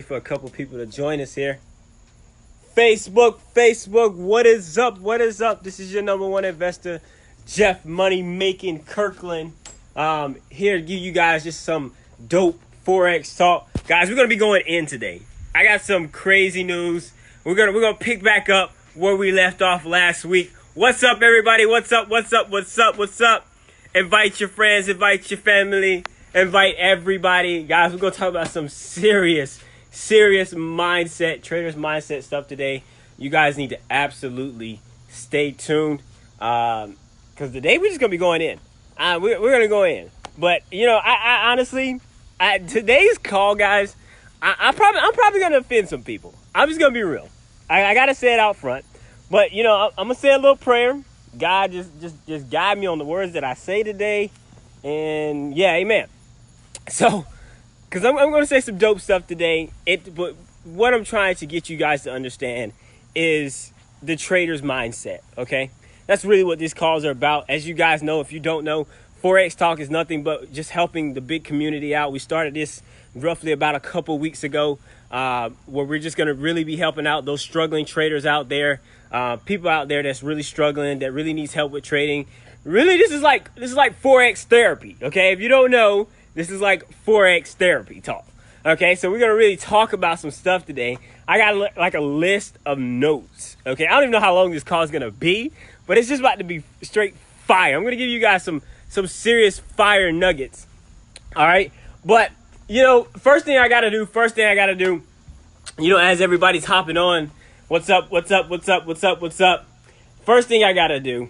wait for a couple people to join us here. Facebook, what is up? What is up? This is your number one investor, Jeff Money Making Kirkland. Here to give you guys just some dope Forex talk. Guys, we're gonna be going in today. I got some crazy news. We're gonna pick back up where we left off last week. What's up, everybody? What's up? Invite your friends, invite your family, invite everybody. Guys, we're gonna talk about some serious mindset, traders mindset stuff today. You guys need to absolutely stay tuned. Because today we're just gonna be going in. We're gonna go in. But I honestly, today's call, guys, I'm probably gonna offend some people. I'm just gonna be real. I gotta say it out front. But I'm gonna say a little prayer. God, just guide me on the words that I say today. And yeah, amen. So, because I'm going to say some dope stuff today. But what I'm trying to get you guys to understand is the trader's mindset, okay? That's really what these calls are about. As you guys know, if you don't know, Forex Talk is nothing but just helping the big community out. We started this roughly about a couple weeks ago, where we're just going to really be helping out those struggling traders out there. People out there that's really struggling, that really needs help with trading. Really, this is like Forex therapy, okay? If you don't know, this is like Forex therapy talk, okay? So we're going to really talk about some stuff today. I got like a list of notes, okay? I don't even know how long this call is going to be, but it's just about to be straight fire. I'm going to give you guys some serious fire nuggets, all right? But, first thing I got to do, as everybody's hopping on, what's up? First thing I got to do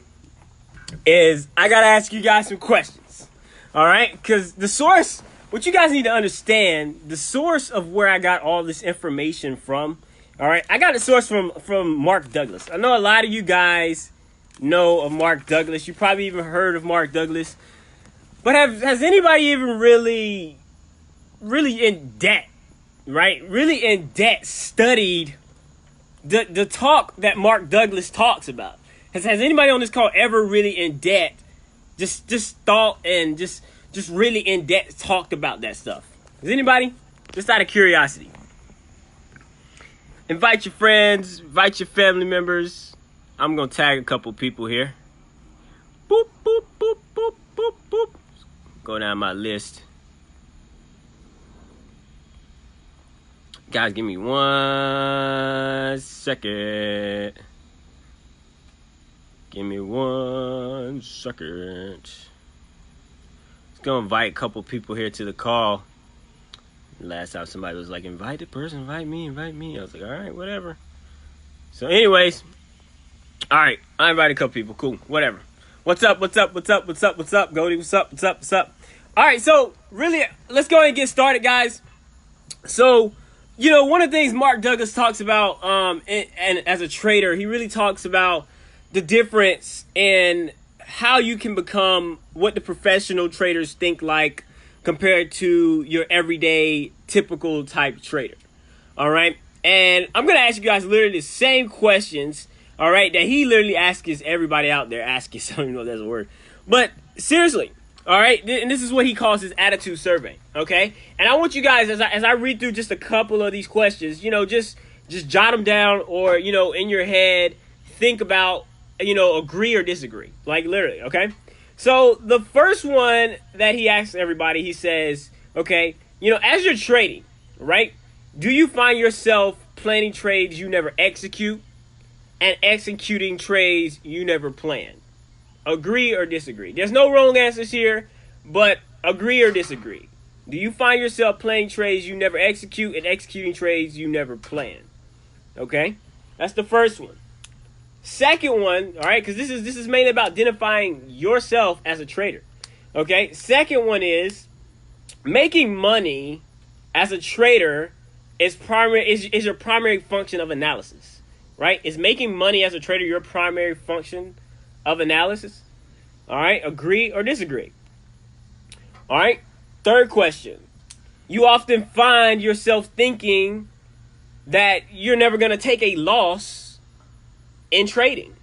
is I got to ask you guys some questions, all right? Because the source, what you guys need to understand, the source of where I got all this information from, all right? I got a source from Mark Douglas. I know a lot of you guys know of Mark Douglas. You probably even heard of Mark Douglas. But has anybody even really in debt, right? Really in debt studied the talk that Mark Douglas talks about? Has anybody on this call ever really in debt just thought and just really in debt talked about that stuff? Is anybody? Just out of curiosity. Invite your friends, invite your family members. I'm going to tag a couple people here. Boop, boop, boop, boop, boop, boop. Go down my list. Guys, give me 1 second. Give me 1 second. Let's go invite a couple people here to the call. Last time somebody was like, invite the person, invite me. I was like, all right, whatever. So anyways, all right, I invited a couple people. Cool, whatever. What's up? Goldie, what's up? All right, so really, let's go ahead and get started, guys. So, one of the things Mark Douglas talks about, and as a trader, he really talks about the difference in how you can become what the professional traders think like compared to your everyday typical type trader. All right. And I'm going to ask you guys literally the same questions, all right, that he literally asks everybody out there. I don't even know if that's a word. But seriously, all right, and this is what he calls his attitude survey, okay? And I want you guys, as I read through just a couple of these questions, just jot them down or, in your head, think about, agree or disagree, like literally, okay? So the first one that he asks everybody, he says, okay, as you're trading, right, do you find yourself planning trades you never execute and executing trades you never plan? Agree or disagree? There's no wrong answers here, but agree or disagree. Do you find yourself playing trades you never execute and executing trades you never plan? Okay, that's the first one. Second one, all right, because this is mainly about identifying yourself as a trader. Okay, second one is making money as a trader is your primary function of analysis, right? Is making money as a trader your primary function of analysis? All right, agree or disagree? All right, third question. You often find yourself thinking that you're never going to take a loss in trading,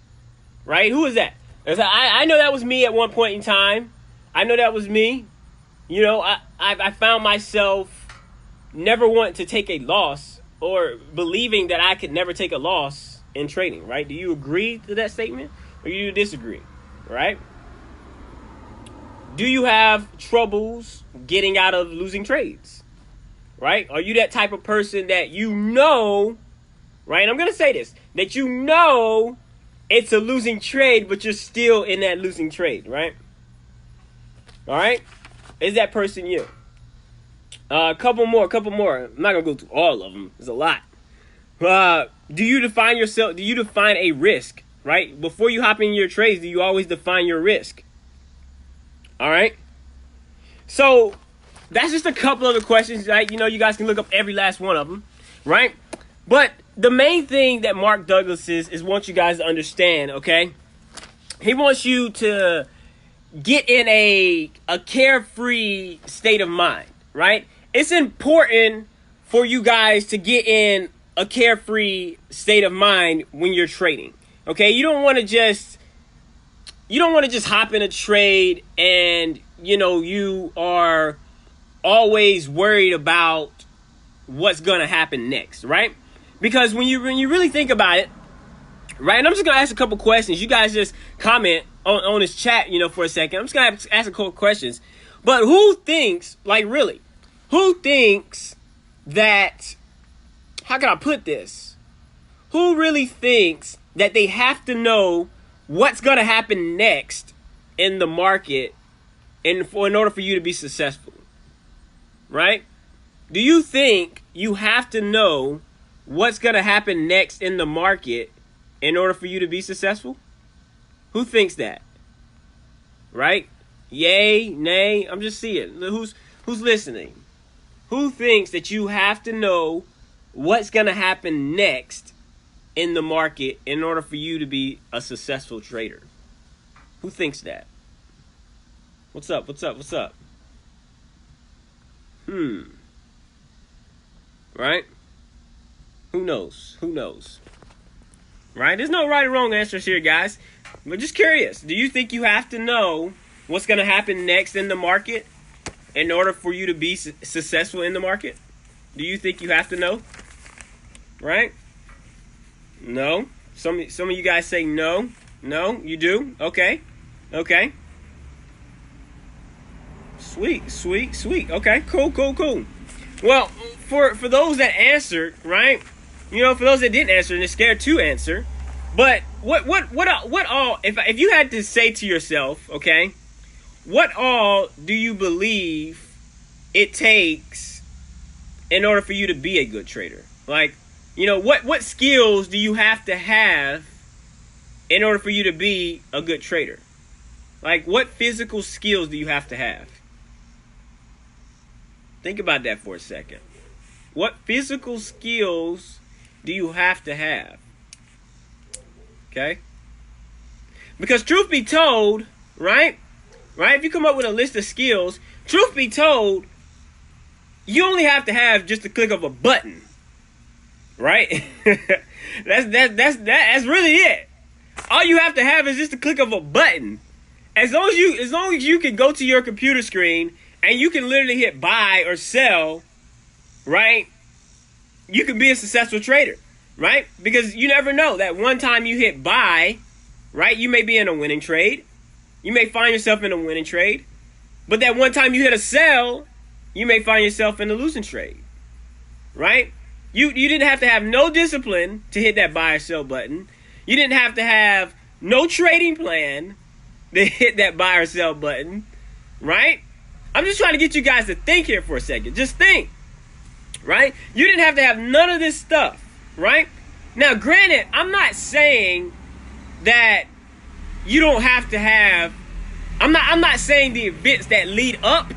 right? Who is that? I know that was me at one point in time. I know that was me. I found myself never want to take a loss, or believing that I could never take a loss in trading, right? Do you agree to that statement, or do you disagree, right? Do you have troubles getting out of losing trades, right? Are you that type of person that right? I'm going to say this, that it's a losing trade, but you're still in that losing trade, right? All right? Is that person you? A couple more. I'm not going to go through all of them. There's a lot. Do you define a risk, right? Before you hop in your trades, do you always define your risk? All right? So that's just a couple of the questions, right? You guys can look up every last one of them, right? But the main thing that Mark Douglas is wants you guys to understand, okay? He wants you to get in a carefree state of mind, right? It's important for you guys to get in a carefree state of mind when you're trading, okay? You don't want to just hop in a trade and, you are always worried about what's going to happen next, right? Because when you really think about it, right, and I'm just going to ask a couple questions. You guys just comment on this chat, for a second. I'm just going to ask a couple questions. But who thinks that, how can I put this? Who really thinks that they have to know what's going to happen next in the market in order for you to be successful, right? Do you think you have to know what's going to happen next in the market in order for you to be successful? Who thinks that? Right? Yay, nay? I'm just seeing. Who's listening? Who thinks that you have to know what's going to happen next in the market in order for you to be a successful trader? Who thinks that? What's up? Right? Who knows? Right? There's no right or wrong answers here, guys. But just curious. Do you think you have to know what's going to happen next in the market in order for you to be successful in the market? Do you think you have to know? Right? No. Some of you guys say no. No, you do? Okay. Sweet. Okay, cool. Well, for those that answered, right? For those that didn't answer and they're scared to answer, but what all, if you had to say to yourself, okay, what all do you believe it takes in order for you to be a good trader? Like, what skills do you have to have in order for you to be a good trader? Like, what physical skills do you have to have? Think about that for a second. What physical skills do you have to have? Okay? Because truth be told, right? If you come up with a list of skills, truth be told, you only have to have just a click of a button. Right? That's really it. All you have to have is just a click of a button. As long as you can go to your computer screen and you can literally hit buy or sell, right? You can be a successful trader, right? Because you never know. That one time you hit buy, right? You may be in a winning trade. You may find yourself in a winning trade. But that one time you hit a sell, you may find yourself in a losing trade, right? You didn't have to have no discipline to hit that buy or sell button. You didn't have to have no trading plan to hit that buy or sell button, right? I'm just trying to get you guys to think here for a second. Just think, right? You didn't have to have none of this stuff, right? Now, granted, I'm not saying that you don't have to have, I'm not saying the events that lead up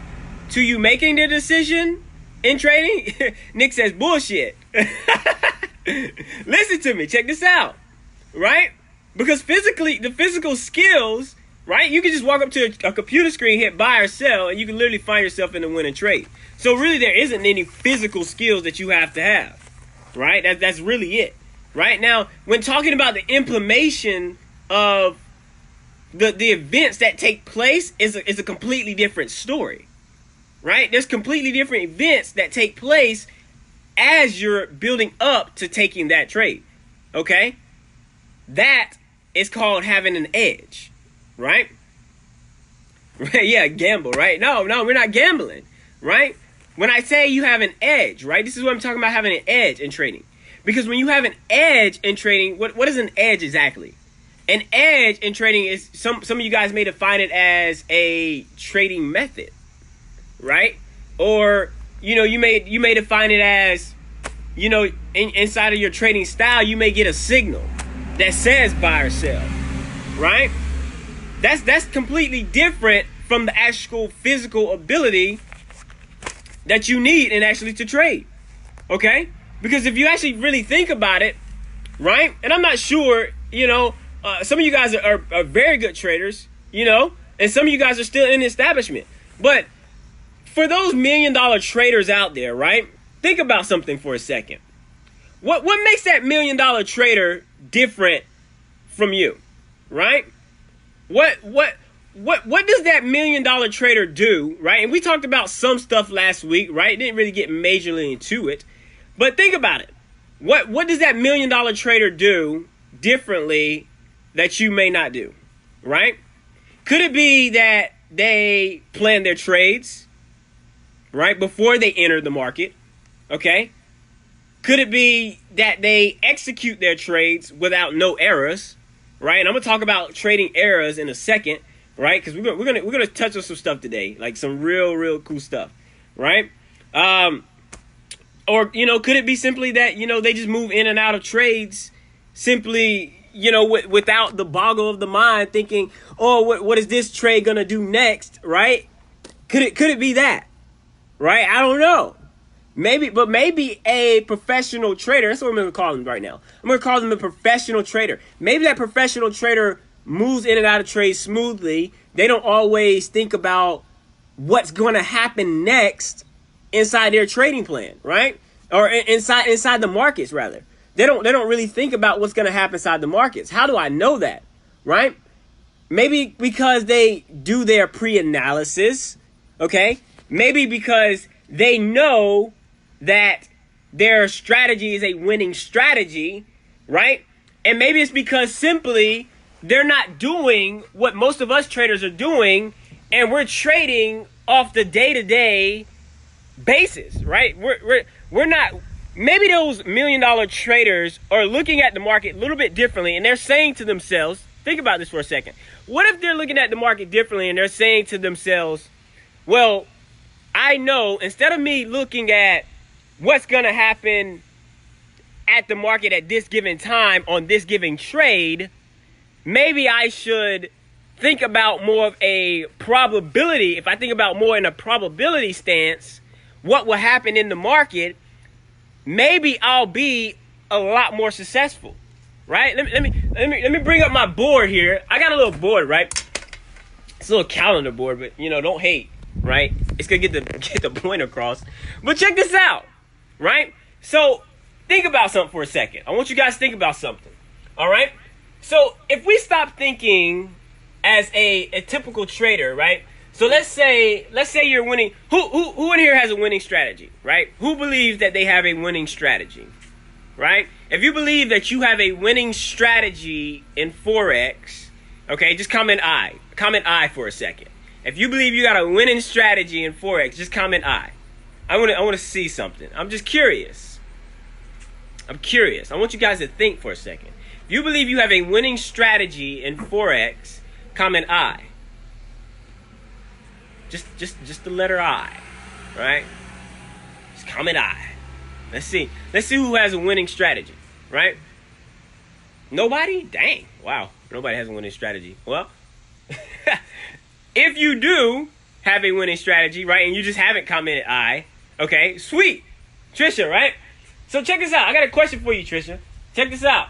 to you making the decision in trading. Nick says bullshit. Listen to me. Check this out, right? Because the physical skills, right? You can just walk up to a computer screen, hit buy or sell, and you can literally find yourself in a winning trade. So really, there isn't any physical skills that you have to have, right? That's really it, right? Now, when talking about the implementation of the events that take place, is a completely different story, right? There's completely different events that take place as you're building up to taking that trade, okay? That is called having an edge, right? Yeah, gamble, right? No, we're not gambling, right? When I say you have an edge, right? This is what I'm talking about, having an edge in trading. Because when you have an edge in trading, what is an edge exactly? An edge in trading is, some of you guys may define it as a trading method, right? Or, you may define it as, inside of your trading style, you may get a signal that says buy or sell, right? That's completely different from the actual physical ability that you need and actually to trade, okay? Because if you actually really think about it, right? And I'm not sure, some of you guys are very good traders, and some of you guys are still in the establishment. But for those $1 million traders out there, right? Think about something for a second. What makes that $1 million trader different from you, right? What does that $1 million trader do, right? And we talked about some stuff last week, right? Didn't really get majorly into it, but think about it. What does that $1 million trader do differently that you may not do, right? Could it be that they plan their trades, right, before they enter the market, okay? Could it be that they execute their trades without no errors, right? And I'm gonna talk about trading errors in a second, right? Because we're gonna touch on some stuff today, like some real cool stuff, right? Or could it be simply that they just move in and out of trades simply without the boggle of the mind, thinking, oh, what is this trade gonna do next, right? Could it be that, right? I don't know. Maybe a professional trader, that's what I'm going to call them right now. I'm going to call them a professional trader. Maybe that professional trader moves in and out of trades smoothly. They don't always think about what's going to happen next inside their trading plan, right? Or inside the markets, rather. They don't really think about what's going to happen inside the markets. How do I know that, right? Maybe because they do their pre-analysis, okay? Maybe because they know that their strategy is a winning strategy, right? And maybe it's because simply they're not doing what most of us traders are doing, and we're trading off the day-to-day basis, right? We're not. Maybe those $1 million traders are looking at the market a little bit differently, and they're saying to themselves, think about this for a second. What if they're looking at the market differently and they're saying to themselves, well, I know instead of me looking at what's going to happen at the market at this given time on this given trade, maybe I should think about more of a probability. If I think about more in a probability stance, what will happen in the market, maybe I'll be a lot more successful, right? Let me bring up my board here. I got a little board, right? It's a little calendar board, but don't hate, right? It's gonna get the point across. But check this out, right? So think about something for a second. I want you guys to think about something. All right? So if we stop thinking as a typical trader, right? So let's say you're winning. Who in here has a winning strategy, right? Who believes that they have a winning strategy, right? If you believe that you have a winning strategy in Forex, okay, just comment I. Comment I for a second. If you believe you got a winning strategy in Forex, just comment I. I want to see something. I'm just curious. I'm curious. I want you guys to think for a second. If you believe you have a winning strategy in Forex, comment I. Just the letter I, right? Just comment I. Let's see. Let's see who has a winning strategy, right? Nobody? Dang. Wow. Nobody has a winning strategy. Well, if you do have a winning strategy, right, and you just haven't commented I, okay, sweet. Trisha, right? So check this out. I got a question for you, Trisha. Check this out.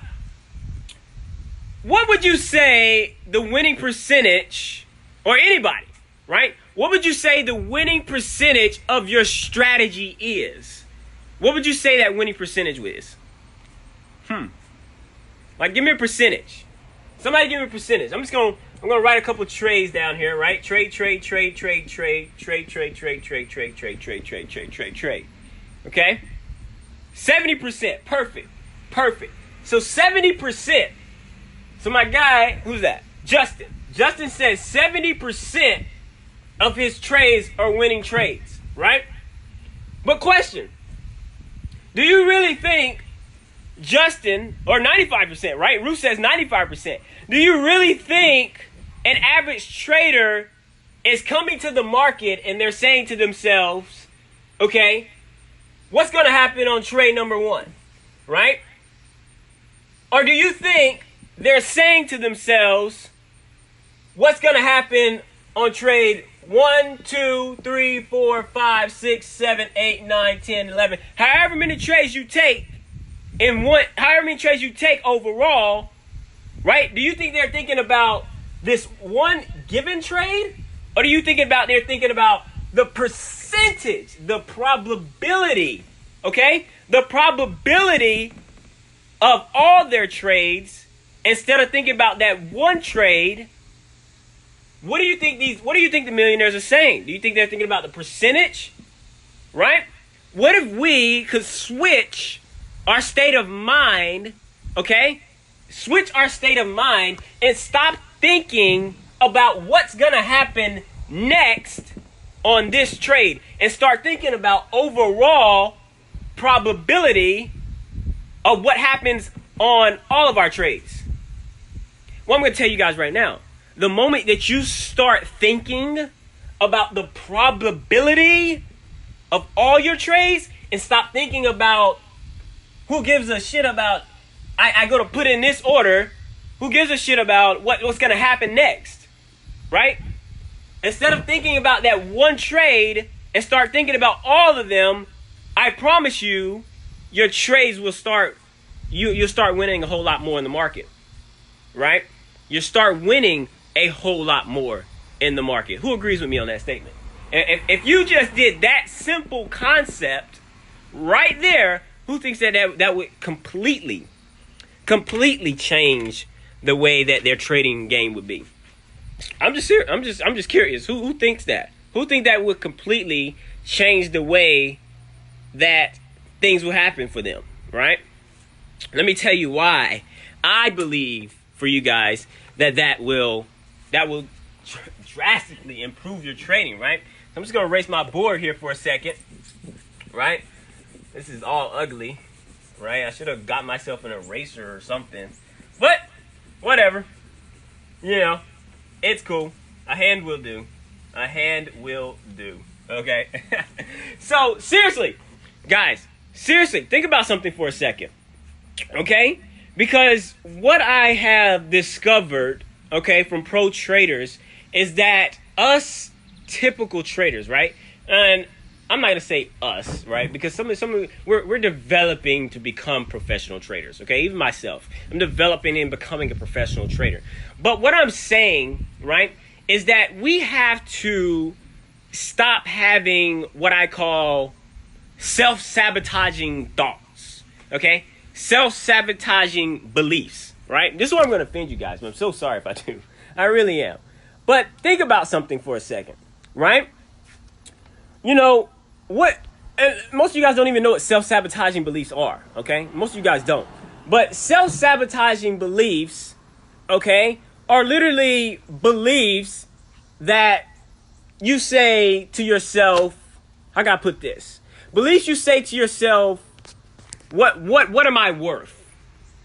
What would you say the winning percentage, or anybody, right? What would you say the winning percentage of your strategy is? What would you say that winning percentage is? Like, give me a percentage. Somebody give me a percentage. I'm just gonna I'm going to write a couple trades down here, right? Trade, trade, trade, trade, trade, trade, trade, trade, trade, trade, trade, trade, trade, trade, trade, trade. Okay? 70%. Perfect. Perfect. So 70%. So my guy, who's that? Justin. Justin says 70% of his trades are winning trades, right? But question, do you really think Justin, or 95%, right? Ruth says 95%. Do you really think an average trader is coming to the market and they're saying to themselves, okay, what's going to happen on trade number 1, right? Or do you think they're saying to themselves, what's going to happen on trade 1, 2, 3, 4, 5, 6, 7, 8, 9, 10, 11, however many trades you take however many trades you take overall, right? Do you think they're thinking about this one given trade? Or do you think they're thinking about the percentage, the probability, okay? The probability of all their trades instead of thinking about that one trade. What do you think the millionaires are saying? Do you think they're thinking about the percentage? Right? What if we could switch our state of mind, okay? Switch our state of mind and stop thinking about what's going to happen next on this trade and start thinking about overall probability of what happens on all of our trades. Well, I'm going to tell you guys right now, the moment that you start thinking about the probability of all your trades and stop thinking about who gives a shit about, I go to put in this order, who gives a shit about what's going to happen next, right? Instead of thinking about that one trade and start thinking about all of them, I promise you, your trades will start, you'll start winning a whole lot more in the market, right? You start winning a whole lot more in the market. Who agrees with me on that statement? If you just did that simple concept right there, who thinks that would completely change the way that their trading game would be? I'm just curious. Who thinks that? Who think that would completely change the way that things will happen for them, right? Let me tell you why I believe for you guys that will drastically improve your trading, right? So I'm just going to erase my board here for a second, right? This is all ugly, right? I should have got myself an eraser or something. But, whatever. You know, it's cool. A hand will do. A hand will do. Okay? So, seriously, guys, think about something for a second. Okay? Because what I have discovered, okay, from pro traders is that us typical traders, right? And I'm not gonna say us, right? Because we're developing to become professional traders, okay? Even myself, I'm developing and becoming a professional trader. But what I'm saying, right, is that we have to stop having what I call self-sabotaging thoughts, okay? Self-sabotaging beliefs, right? This is where I'm gonna offend you guys, but I'm so sorry if I do. I really am. But think about something for a second, right? You know, most of you guys don't even know what self-sabotaging beliefs are, okay? Most of you guys don't. But self-sabotaging beliefs, okay, are literally beliefs that you say to yourself, how can I put this? Beliefs you say to yourself, what am I worth?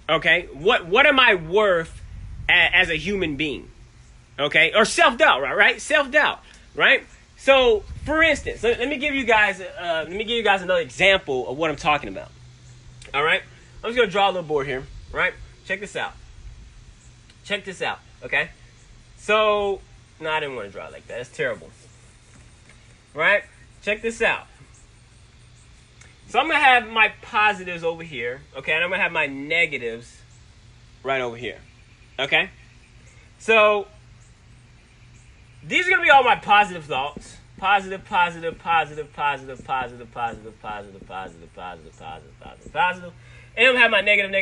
Okay? What am I worth as a human being? Okay? Or self-doubt, right? Self-doubt, right? So, for instance, let me give you guys another example of what I'm talking about. All right? I'm just going to draw a little board here, right? Check this out. Okay? So, no, I didn't want to draw it like that. That's terrible. Right? Check this out. So I'm going to have my positives over here, okay? And I'm going to have my negatives right over here, okay? So these are going to be all my positive thoughts. Positive. And I'm going to have my negative.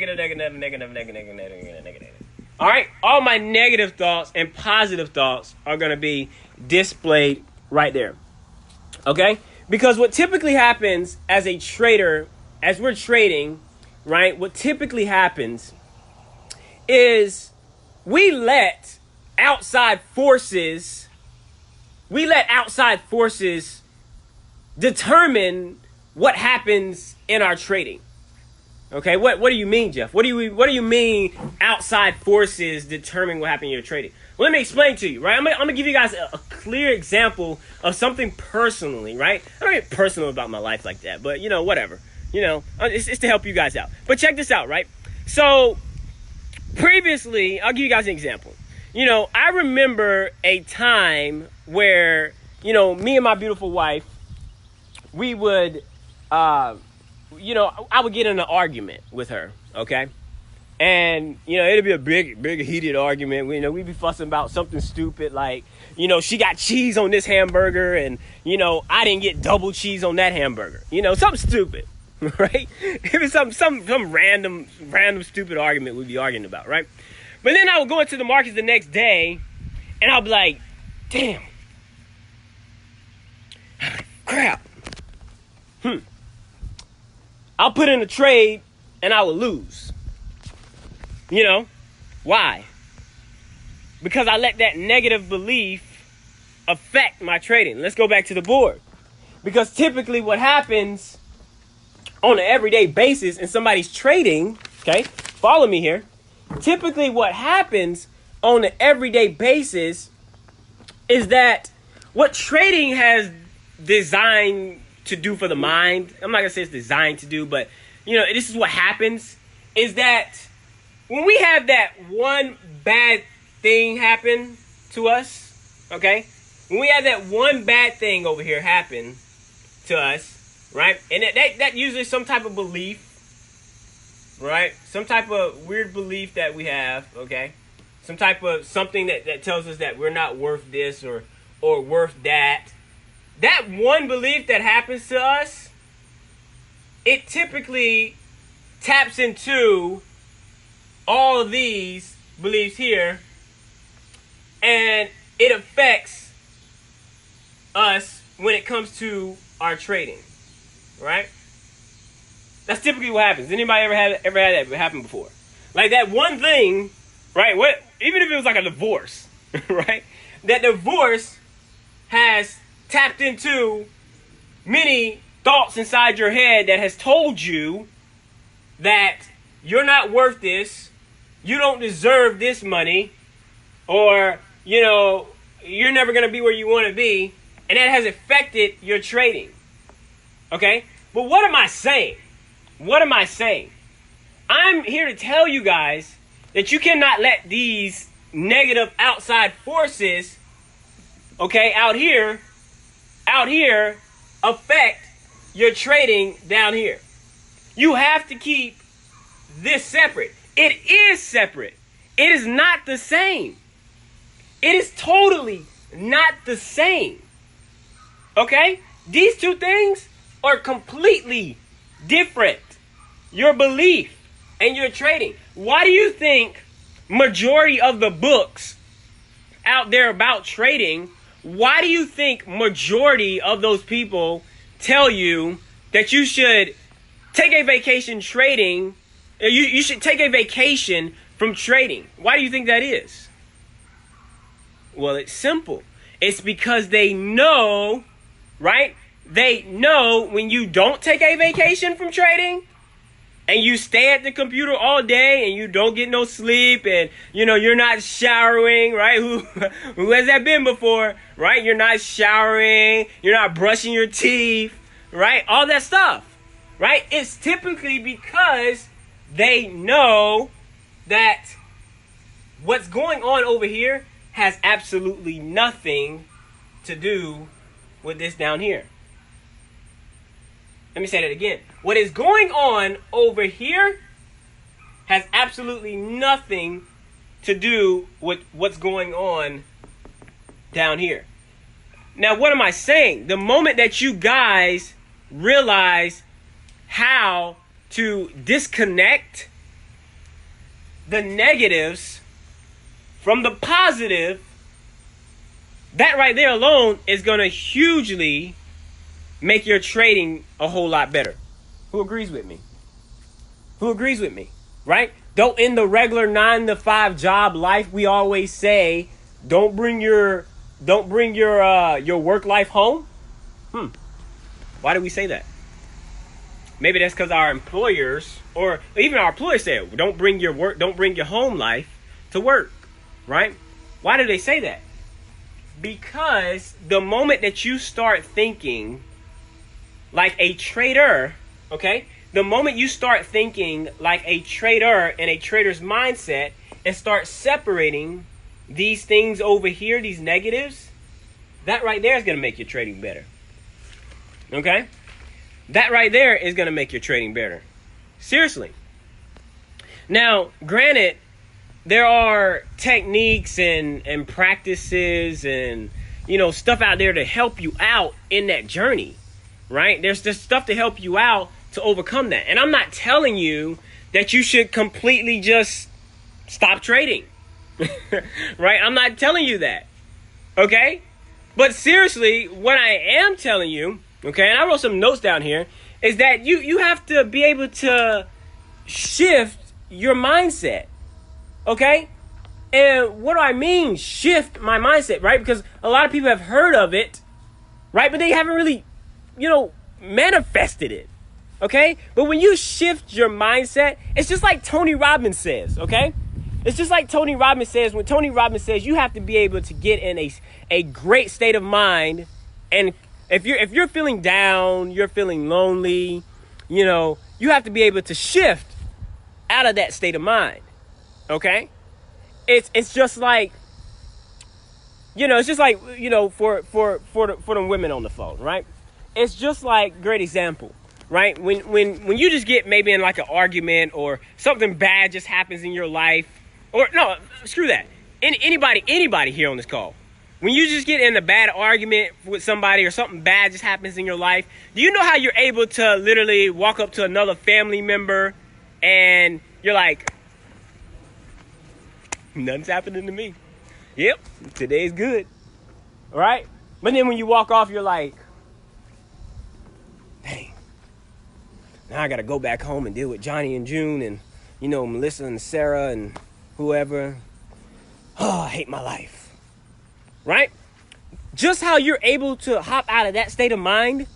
All right, all my negative thoughts and positive thoughts are going to be displayed right there. Okay? Because what typically happens as a trader, as we're trading, right? What typically happens is we let outside forces determine what happens in our trading. Okay, what do you mean, Jeff? What do you mean outside forces determine what happens in your trading? Well, let me explain to you, right? I'm gonna give you guys a clear example of something personally, right? I don't get personal about my life like that, but whatever. It's to help you guys out. But check this out, right? So previously, I'll give you guys an example. I remember a time where, me and my beautiful wife, we would, I would get in an argument with her, okay? And, it'd be a big heated argument. We'd be fussing about something stupid like, she got cheese on this hamburger and, I didn't get double cheese on that hamburger. Something stupid, right? It was some random stupid argument we'd be arguing about, right? But then I would go into the markets the next day and I'll be like, damn. Crap. I'll put in a trade and I will lose. Why? Because I let that negative belief affect my trading. Let's go back to the board. Because typically what happens on an everyday basis in somebody's trading, okay, follow me here. Typically what happens on an everyday basis is that what trading has designed to do for the mind, I'm not going to say it's designed to do, but, this is what happens, is that when we have that one bad thing happen to us, okay, when we have that one bad thing over here happen to us, right, and that usually some type of belief, right, some type of weird belief that we have, okay, some type of something that tells us that we're not worth this or worth that. That one belief that happens to us, it typically taps into all of these beliefs here, and it affects us when it comes to our trading, right? That's typically what happens. Anybody ever had that happen before? Like that one thing, right? Even if it was like a divorce, right? That divorce has tapped into many thoughts inside your head that has told you that you're not worth this, you don't deserve this money, or, you're never going to be where you want to be, and that has affected your trading. Okay? But what am I saying? What am I saying? I'm here to tell you guys that you cannot let these negative outside forces, okay, out here, affect your trading down here. You have to keep this separate. It is separate. It is not the same. It is totally not the same. Okay? These two things are completely different. Your belief and your trading. Why do you think majority of the books out there about trading, why do you think majority of those people tell you that you should take a vacation trading? You should take a vacation from trading. Why do you think that is? Well, it's simple. It's because they know, right? They know when you don't take a vacation from trading and you stay at the computer all day and you don't get no sleep and, you're not showering, right? Who has that been before, right? You're not showering. You're not brushing your teeth, right? All that stuff, right? It's typically because they know that what's going on over here has absolutely nothing to do with this down here. Let me say that again. What is going on over here has absolutely nothing to do with what's going on down here. Now, what am I saying? The moment that you guys realize how to disconnect the negatives from the positive, that right there alone is going to hugely make your trading a whole lot better. Who agrees with me? Who agrees with me? Right? Though in the regular 9-to-5 job life, we always say, don't bring your work life home. Why do we say that? Maybe that's because our employers, or even our employers, say, don't bring your home life to work. Right? Why do they say that? Because the moment that you start thinking like a trader, okay? The moment you start thinking like a trader in a trader's mindset and start separating these things over here, these negatives, that right there is going to make your trading better. Okay? That right there is going to make your trading better. Seriously. Now, granted, there are techniques and practices and, stuff out there to help you out in that journey, right? There's just stuff to help you out to overcome that. And I'm not telling you that you should completely just stop trading, right? I'm not telling you that, okay? But seriously, what I am telling you, okay, and I wrote some notes down here, is that you have to be able to shift your mindset. Okay? And what do I mean, shift my mindset, right? Because a lot of people have heard of it, right? But they haven't really, manifested it. Okay? But when you shift your mindset, it's just like Tony Robbins says, okay? It's just like Tony Robbins says, when Tony Robbins says you have to be able to get in a great state of mind. And if you're feeling down, you're feeling lonely, you have to be able to shift out of that state of mind. Okay, it's just like, for the women on the phone, right? It's just like, great example, right? When you just get maybe in like an argument or something bad just happens in your life, or no, screw that. Anybody here on this call, when you just get in a bad argument with somebody or something bad just happens in your life, do you know how you're able to literally walk up to another family member and you're like, nothing's happening to me. Yep, today's good. All right? But then when you walk off, you're like, dang, now I got to go back home and deal with Johnny and June and, Melissa and Sarah and whoever. Oh, I hate my life. Right? Just how you're able to hop out of that state of mind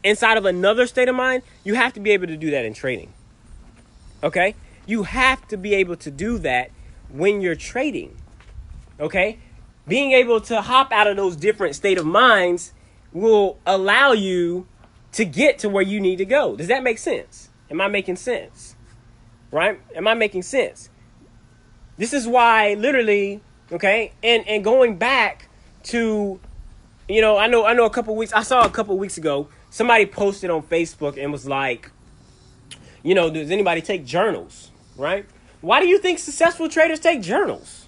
inside of another state of mind, you have to be able to do that in trading. Okay? You have to be able to do that when you're trading, okay? Being able to hop out of those different state of minds will allow you to get to where you need to go. Does that make sense? Am I making sense? Right? Am I making sense? This is why literally, okay, and going back to, I saw a couple weeks ago, somebody posted on Facebook and was like, does anybody take journals, right? Why do you think successful traders take journals?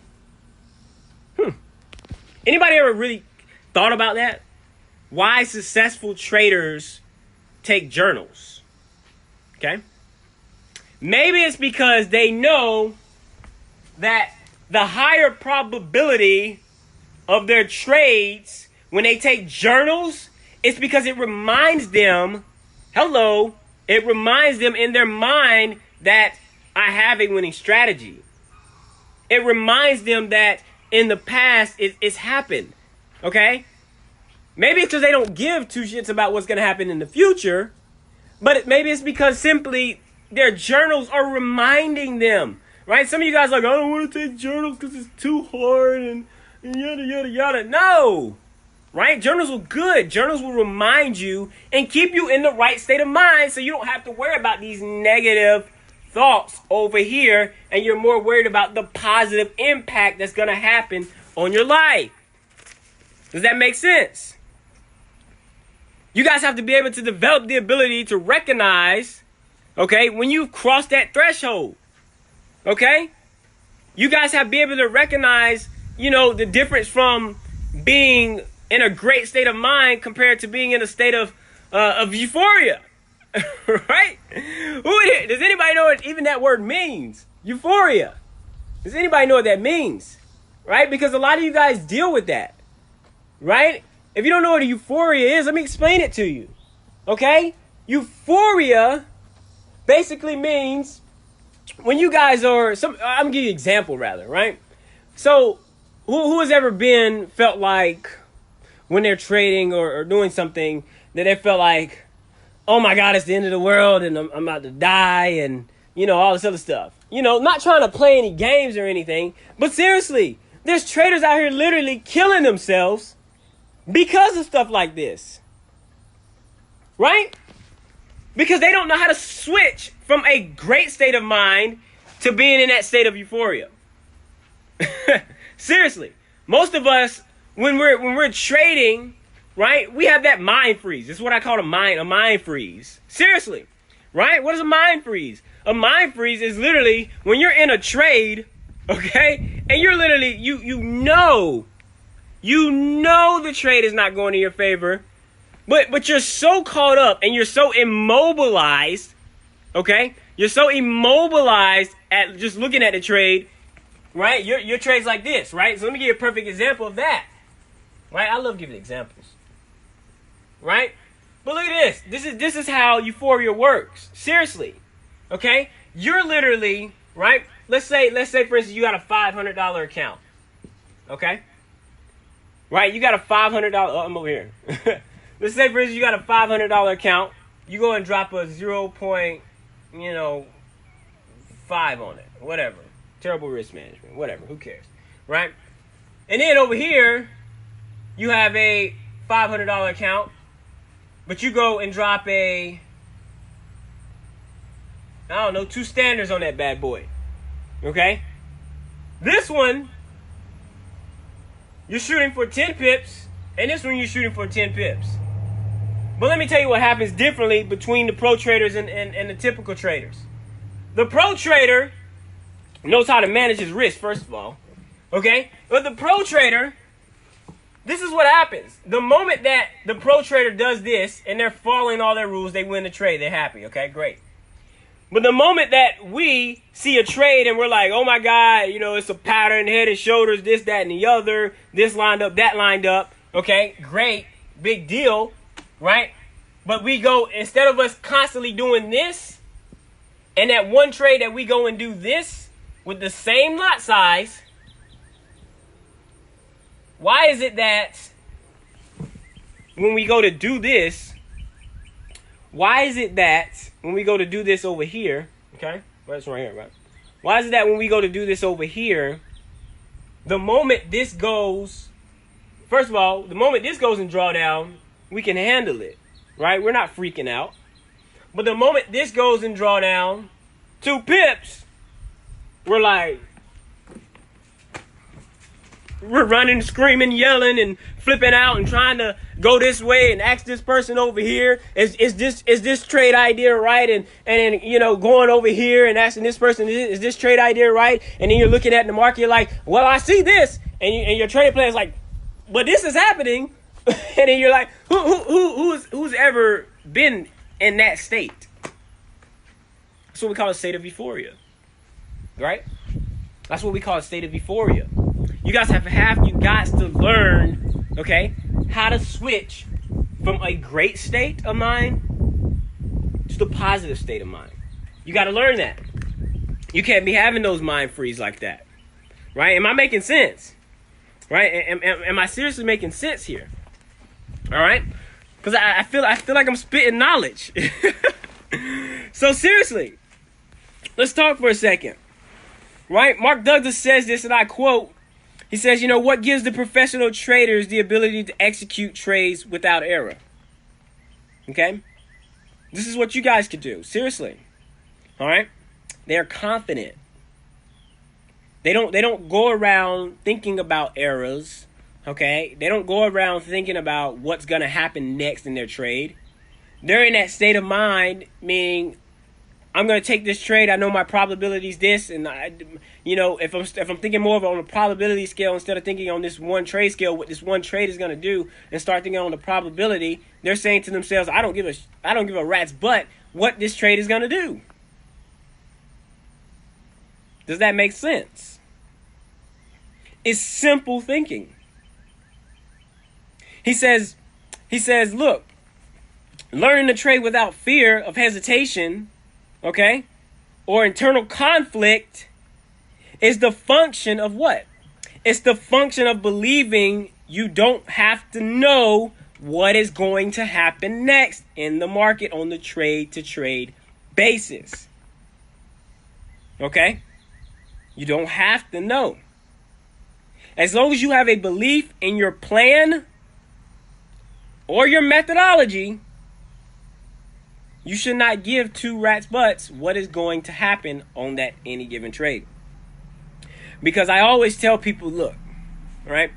Anybody ever really thought about that? Why successful traders take journals? Okay? Maybe it's because they know that the higher probability of their trades when they take journals is because it reminds them, it reminds them in their mind that I have a winning strategy. It reminds them that in the past it's happened. Okay? Maybe it's because they don't give two shits about what's going to happen in the future. But maybe it's because simply their journals are reminding them. Right? Some of you guys are like, I don't want to take journals because it's too hard and yada, yada, yada. No. Right? Journals are good. Journals will remind you and keep you in the right state of mind so you don't have to worry about these negative thoughts over here, and you're more worried about the positive impact that's going to happen on your life. Does that make sense? You guys have to be able to develop the ability to recognize, okay, when you've crossed that threshold. Okay? You guys have to be able to recognize, the difference from being in a great state of mind compared to being in a state of euphoria. Right? Does anybody know what even that word means? Euphoria. Does anybody know what that means? right? Because a lot of you guys deal with that, right? If you don't know what a euphoria is, let me explain it to you, okay? Euphoria basically means when you guys are, I'm going to give you an example rather, right? So who has ever felt like when they're trading or doing something that they felt like, oh my God, it's the end of the world and I'm about to die and, all this other stuff. Not trying to play any games or anything, but seriously, there's traders out here literally killing themselves because of stuff like this. Right? Because they don't know how to switch from a great state of mind to being in that state of euphoria. Seriously, most of us, when we're trading, right, we have that mind freeze. It's what I call a mind freeze. Seriously, right? What is a mind freeze? A mind freeze is literally when you're in a trade, okay, and you're literally you know the trade is not going in your favor, but you're so caught up and you're so immobilized, okay? You're so immobilized at just looking at the trade, right? Your trade's like this, right? So let me give you a perfect example of that, right? I love giving examples, right? But look at this. This is how euphoria works. Seriously, okay? You're literally, right? Let's say for instance you got a $500 account, okay? Right? You got a $500. Oh, I'm over here. Let's say for instance you got a $500 account. You go and drop a 0.5 on it, whatever. Terrible risk management, whatever. Who cares, right? And then over here, you have a $500 account, but you go and drop a, I don't know, 2 standards on that bad boy, okay? This one, you're shooting for 10 pips, and this one you're shooting for 10 pips. But let me tell you what happens differently between the pro traders and the typical traders. The pro trader knows how to manage his risk, first of all, okay? But the pro trader, this is what happens. The moment that the pro trader does this and they're following all their rules, they win the trade. They're happy, okay? Great. But the moment that we see a trade and we're like, oh my God, it's a pattern, head and shoulders, this, that, and the other, this lined up, that lined up, okay? Great, big deal, right? But we go, instead of us constantly doing this, and that one trade that we go and do this with the same lot size, why is it that when we go to do this, why is it that when we go to do this over here, okay? Well, that's right here, right? Why is it that when we go to do this over here, the moment this goes, first of all, the moment this goes in drawdown, we can handle it, right? We're not freaking out. But the moment this goes in drawdown, 2 pips, we're like, we're running, screaming, yelling, and flipping out and trying to go this way and ask this person over here, is this trade idea right? And then, going over here and asking this person, is this trade idea right? And then you're looking at the market, you're like, well, I see this. And your trading plan is like, but this is happening. And then you're like, who's ever been in that state? That's what we call a state of euphoria, right? That's what we call a state of euphoria. You guys have to learn, okay, how to switch from a great state of mind to the positive state of mind. You got to learn that. You can't be having those mind freeze like that, right? Am I making sense? Right? Am I seriously making sense here? All right? Because I feel like I'm spitting knowledge. So seriously, let's talk for a second. Right? Mark Douglas says this, and I quote, he says, what gives the professional traders the ability to execute trades without error? Okay? This is what you guys could do. Seriously. All right? They're confident. They don't go around thinking about errors. Okay? They don't go around thinking about what's going to happen next in their trade. They're in that state of mind, meaning, I'm going to take this trade. I know my probability is this. And, if I'm thinking more of on a probability scale instead of thinking on this one trade scale, what this one trade is going to do, and start thinking on the probability, they're saying to themselves, I don't give a rat's butt what this trade is going to do. Does that make sense? is simple thinking. He says, look, learning to trade without fear of hesitation, okay, or internal conflict is the function of what? It's the function of believing you don't have to know what is going to happen next in the market on the trade-to-trade basis. Okay? You don't have to know. As long as you have a belief in your plan or your methodology, you should not give two rats' butts what is going to happen on that any given trade. Because I always tell people, look, right?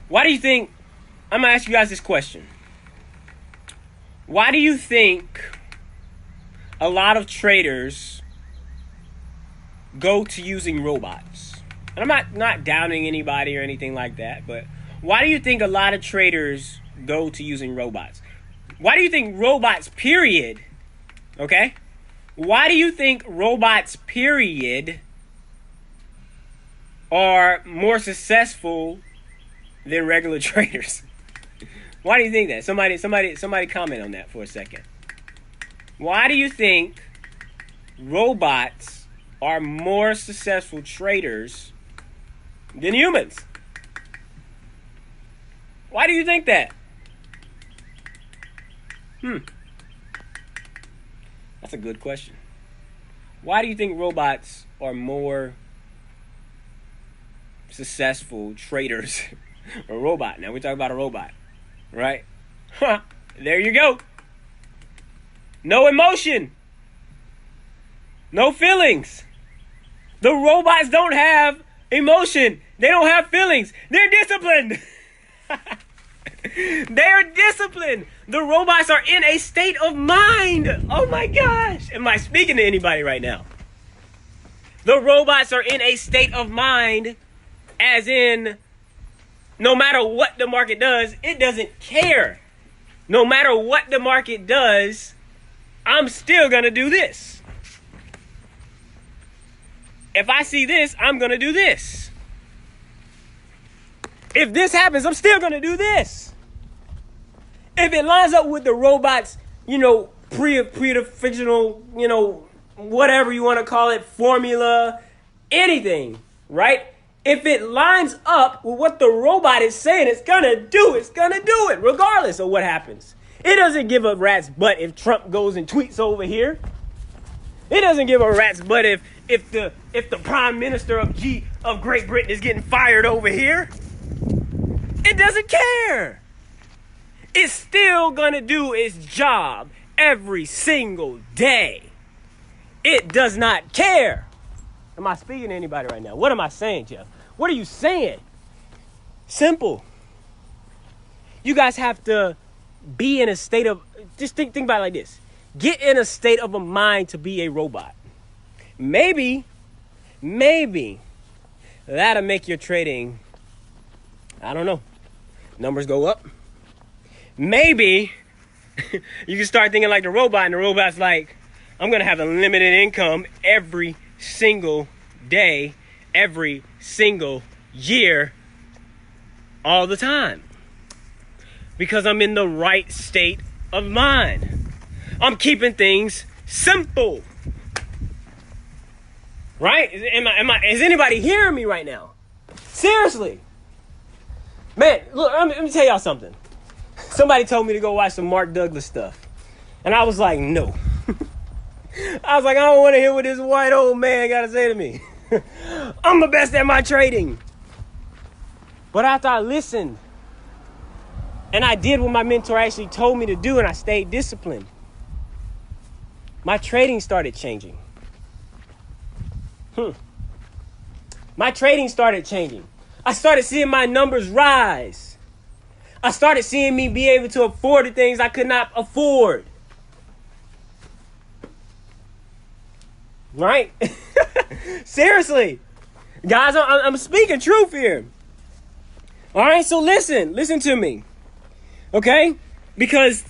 Why do you think, I'm going to ask you guys this question. Why do you think a lot of traders go to using robots? And I'm not downing anybody or anything like that, but why do you think a lot of traders go to using robots? Why do you think robots, period, okay? Why do you think robots, period, are more successful than regular traders? Why do you think that? Somebody comment on that for a second. Why do you think robots are more successful traders than humans? Why do you think that? That's a good question. Why do you think robots are more successful traders? A robot. Now we're talking about a robot, right? There you go. No emotion. No feelings. The robots don't have emotion. They don't have feelings. They're disciplined. They are disciplined. The robots are in a state of mind. Oh my gosh. Am I speaking to anybody right now? The robots are in a state of mind, as in, no matter what the market does, it doesn't care. No matter what the market does, I'm still going to do this. If I see this, I'm going to do this. If this happens, I'm still going to do this. If it lines up with the robots, pre-fictional, whatever you want to call it, formula, anything, right? If it lines up with what the robot is saying it's going to do it, regardless of what happens. It doesn't give a rat's butt if Trump goes and tweets over here. It doesn't give a rat's butt if the Prime Minister of Great Britain is getting fired over here. It doesn't care. It's still going to do its job every single day. It does not care. Am I speaking to anybody right now? What am I saying, Jeff? What are you saying? Simple. You guys have to be in a state of, just think about it like this. Get in a state of a mind to be a robot. Maybe that'll make your trading, I don't know, numbers go up. Maybe you can start thinking like the robot, and the robot's like, I'm going to have a limited income every single day, every single year, all the time. Because I'm in the right state of mind. I'm keeping things simple. Right? Is anybody hearing me right now? Seriously. Man, look, let me tell y'all something. Somebody told me to go watch some Mark Douglas stuff. And I was like, no. I was like, I don't want to hear what this white old man got to say to me. I'm the best at my trading. But after I listened, and I did what my mentor actually told me to do, and I stayed disciplined, my trading started changing. My trading started changing. I started seeing my numbers rise. I started seeing me be able to afford the things I could not afford. Right? Seriously. Guys, I'm speaking truth here. All right, so listen to me. Okay? Because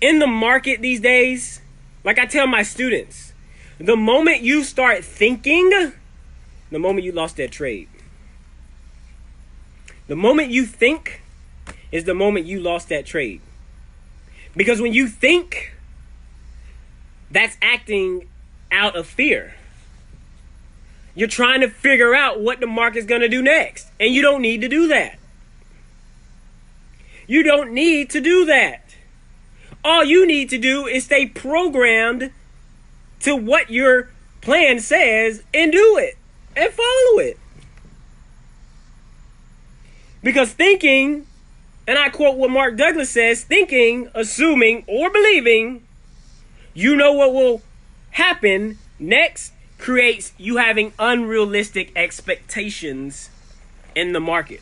in the market these days, like I tell my students, the moment you start thinking, the moment you lost that trade. The moment you think is the moment you lost that trade. Because when you think, that's acting out of fear. You're trying to figure out what the market's going to do next. And you don't need to do that. You don't need to do that. All you need to do is stay programmed to what your plan says and do it and follow it. Because thinking, and I quote what Mark Douglas says, thinking, assuming, or believing you know what will happen next creates you having unrealistic expectations in the market.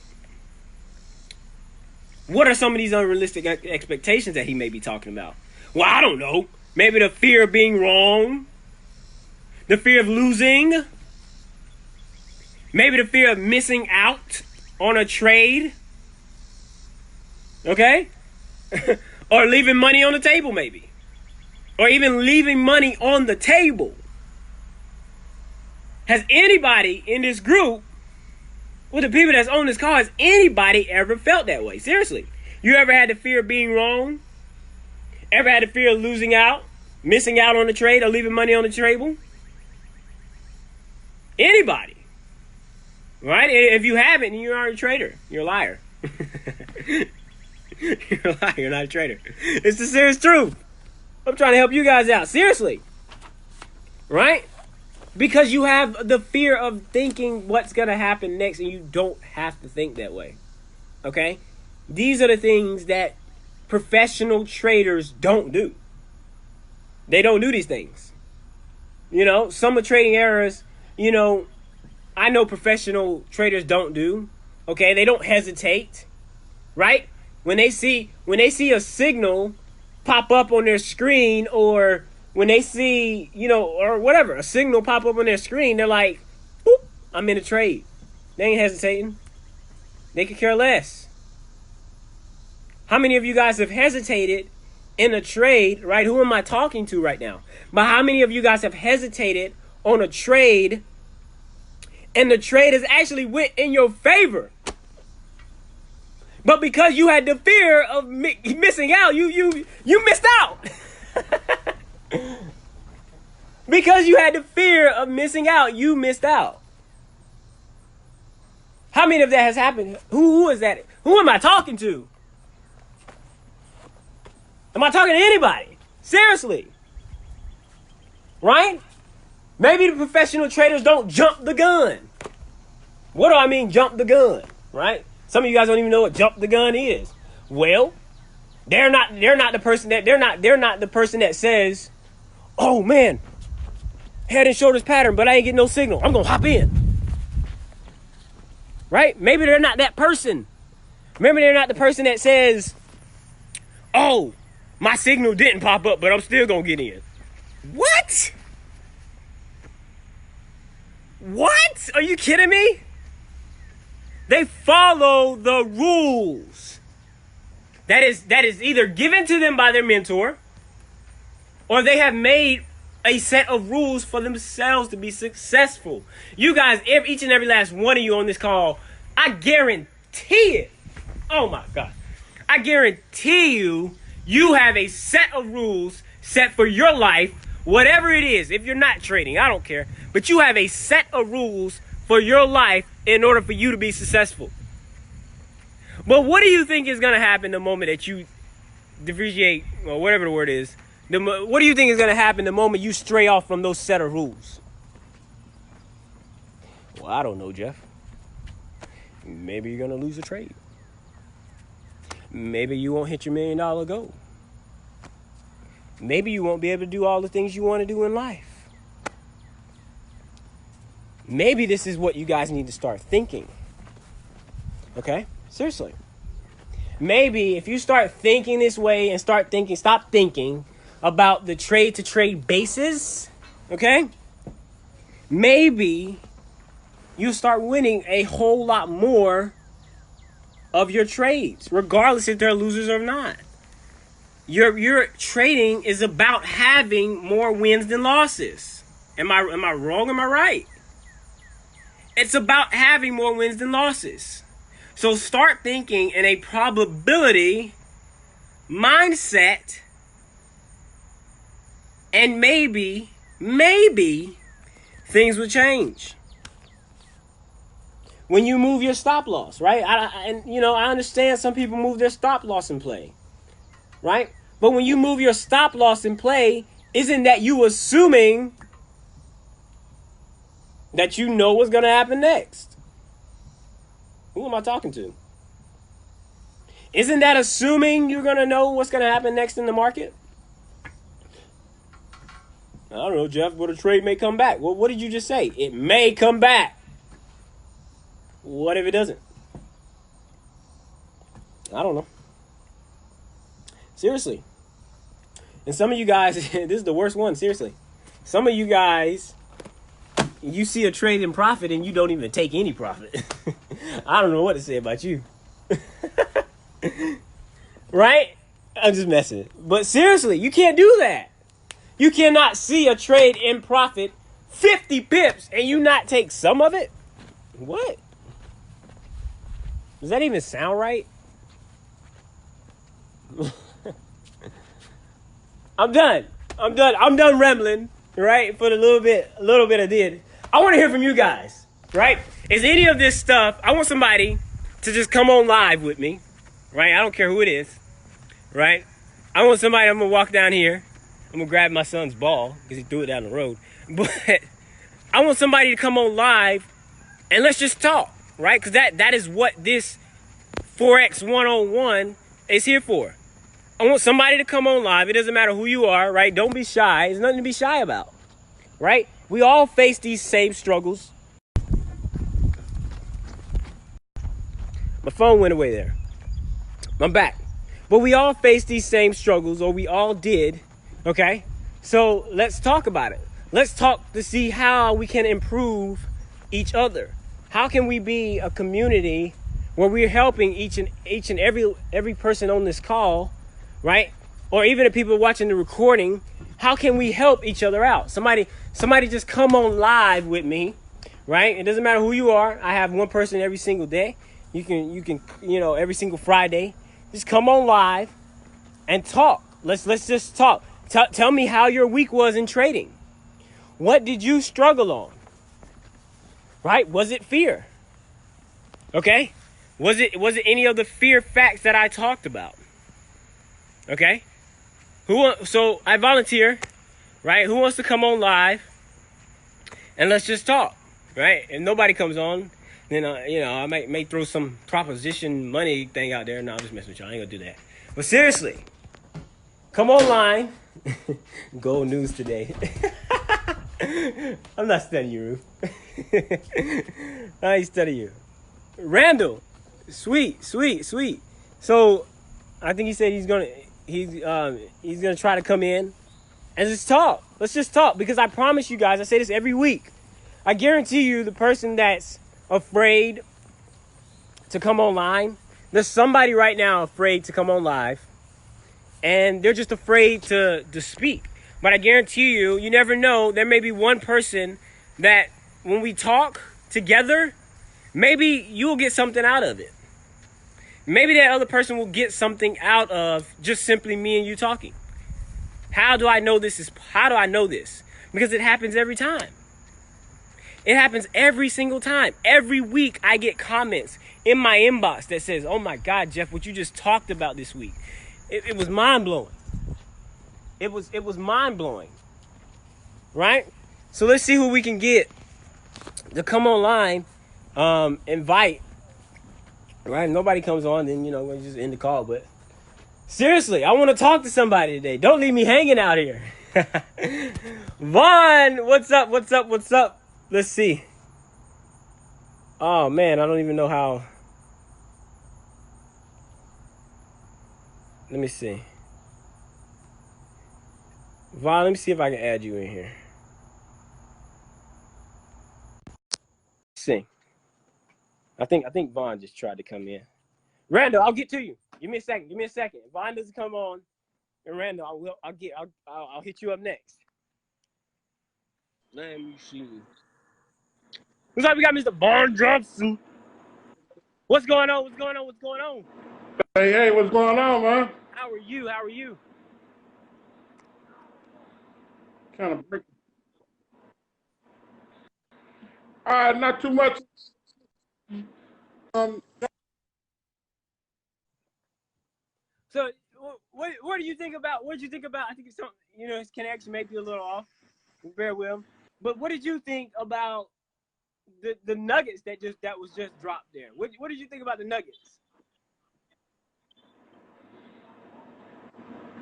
What are some of these unrealistic expectations that he may be talking about? Well, I don't know. Maybe the fear of being wrong. The fear of losing. Maybe the fear of missing out on a trade. Okay? Or leaving money on the table maybe. Or even leaving money on the table. Has anybody in this group, with the people that's on this call, has anybody ever felt that way? Seriously. You ever had the fear of being wrong? Ever had the fear of losing out? Missing out on the trade or leaving money on the table? Anybody. Right? If you haven't, you aren't a trader. You're a liar. You're a liar. You're not a trader. It's the serious truth. I'm trying to help you guys out. Seriously. Right? Because you have the fear of thinking what's going to happen next, and you don't have to think that way. Okay? These are the things that professional traders don't do. They don't do these things. You know, some of trading errors, you know, I know professional traders don't do. Okay? They don't hesitate. Right? When they see a signal pop up on their screen, or when they see, you know, or whatever, a signal pop up on their screen, they're like, boop, I'm in a trade. They ain't hesitating. They could care less. How many of you guys have hesitated in a trade, right? Who am I talking to right now? But how many of you guys have hesitated on a trade and the trade has actually went in your favor? But because you had the fear of missing out, you missed out. Because you had the fear of missing out, you missed out. How many of that has happened? Who is that? Who am I talking to? Am I talking to anybody? Seriously. Right? Maybe the professional traders don't jump the gun. What do I mean jump the gun? Right? Some of you guys don't even know what jump the gun is. Well, they're not the person that says, "Oh man, head and shoulders pattern, but I ain't getting no signal. I'm gonna hop in." Right? Maybe they're not that person. Maybe they're not the person that says, "Oh, my signal didn't pop up, but I'm still gonna get in." What? What? Are you kidding me? They follow the rules that is either given to them by their mentor, or they have made a set of rules for themselves to be successful. You guys, each and every last one of you on this call, I guarantee it. Oh my God. I guarantee you have a set of rules set for your life, whatever it is. If you're not trading, I don't care. But you have a set of rules for your life in order for you to be successful. But what do you think is going to happen the moment that you depreciate, or whatever the word is? What do you think is going to happen the moment you stray off from those set of rules? Well, I don't know, Jeff. Maybe you're going to lose a trade. Maybe you won't hit your $1 million goal. Maybe you won't be able to do all the things you want to do in life. Maybe this is what you guys need to start thinking. Okay? Seriously. Maybe if you start thinking this way and stop thinking about the trade to trade basis, okay? Maybe you start winning a whole lot more of your trades, regardless if they're losers or not. Your trading is about having more wins than losses. Am I wrong? Am I right? It's about having more wins than losses. So start thinking in a probability mindset, and maybe things will change. When you move your stop loss, right? I understand some people move their stop loss in play, right? But when you move your stop loss in play, isn't that you assuming that you know what's going to happen next? Who am I talking to? Isn't that assuming you're going to know what's going to happen next in the market? I don't know, Jeff, but a trade may come back. Well, what did you just say? It may come back. What if it doesn't? I don't know. Seriously. And some of you guys, this is the worst one, seriously. Some of you guys, you see a trade in profit and you don't even take any profit. I don't know what to say about you. Right? I'm just messing. But seriously, you can't do that. You cannot see a trade in profit 50 pips and you not take some of it? What? Does that even sound right? I'm done rambling, right? For the little bit I did. I want to hear from you guys, right? Is any of this stuff, I want somebody to just come on live with me, right? I don't care who it is, right? I want somebody, I'm going to walk down here. I'm going to grab my son's ball because he threw it down the road. But I want somebody to come on live and let's just talk, right? Because that is what this Forex 101 is here for. I want somebody to come on live. It doesn't matter who you are, right? Don't be shy. There's nothing to be shy about, right? We all face these same struggles. My phone went away there. I'm back. But we all face these same struggles, or we all did, okay? So let's talk about it. Let's talk to see how we can improve each other. How can we be a community where we're helping each and every person on this call, right? Or even the people watching the recording, how can we help each other out? Somebody just come on live with me, right? It doesn't matter who you are. I have one person every single day. You can every single Friday, just come on live and talk. Let's just talk. Tell me how your week was in trading. What did you struggle on? Right? Was it fear? Okay? Was it any of the fear facts that I talked about? Okay? So I volunteer, right? Who wants to come on live? And let's just talk, right? If nobody comes on, then I may throw some proposition money thing out there. No, I'm just messing with y'all. I ain't gonna do that. But seriously, come online. Gold news today. I'm not studying you, Ruth. I ain't studying you. Randall, sweet. So I think he said he's gonna try to come in and just talk. Let's just talk, because I promise you guys, I say this every week. I guarantee you, the person that's afraid to come online, there's somebody right now afraid to come on live, and they're just afraid to speak. But I guarantee you, you never know, there may be one person that when we talk together, maybe you'll get something out of it. Maybe that other person will get something out of just simply me and you talking. How do I know this? Because it happens every time. It happens every single time. Every week I get comments in my inbox that says, "Oh my God, Jeff, what you just talked about this week. It was mind-blowing." It was mind-blowing. Right? So let's see who we can get to come online, invite. Right? If nobody comes on, then we'll just end the call. But seriously, I want to talk to somebody today. Don't leave me hanging out here. Vaughn, what's up? Let's see. Oh man, I don't even know how. Let me see. Vaughn, let me see if I can add you in here. Let's see. I think Vaughn just tried to come in. Randall, I'll get to you. Give me a second. If Vaughn doesn't come on, and Randall, I'll hit you up next. Let me see. Looks like we got Mr. Vaughn Johnson. What's going on? What's going on? What's going on? Hey, what's going on, man? How are you? How are you? Kind of break. Not too much. Um, So, what do you think about? What did you think about? I think it's something. His connection may be a little off. Bear with him. But what did you think about the nuggets that was just dropped there? What did you think about the nuggets?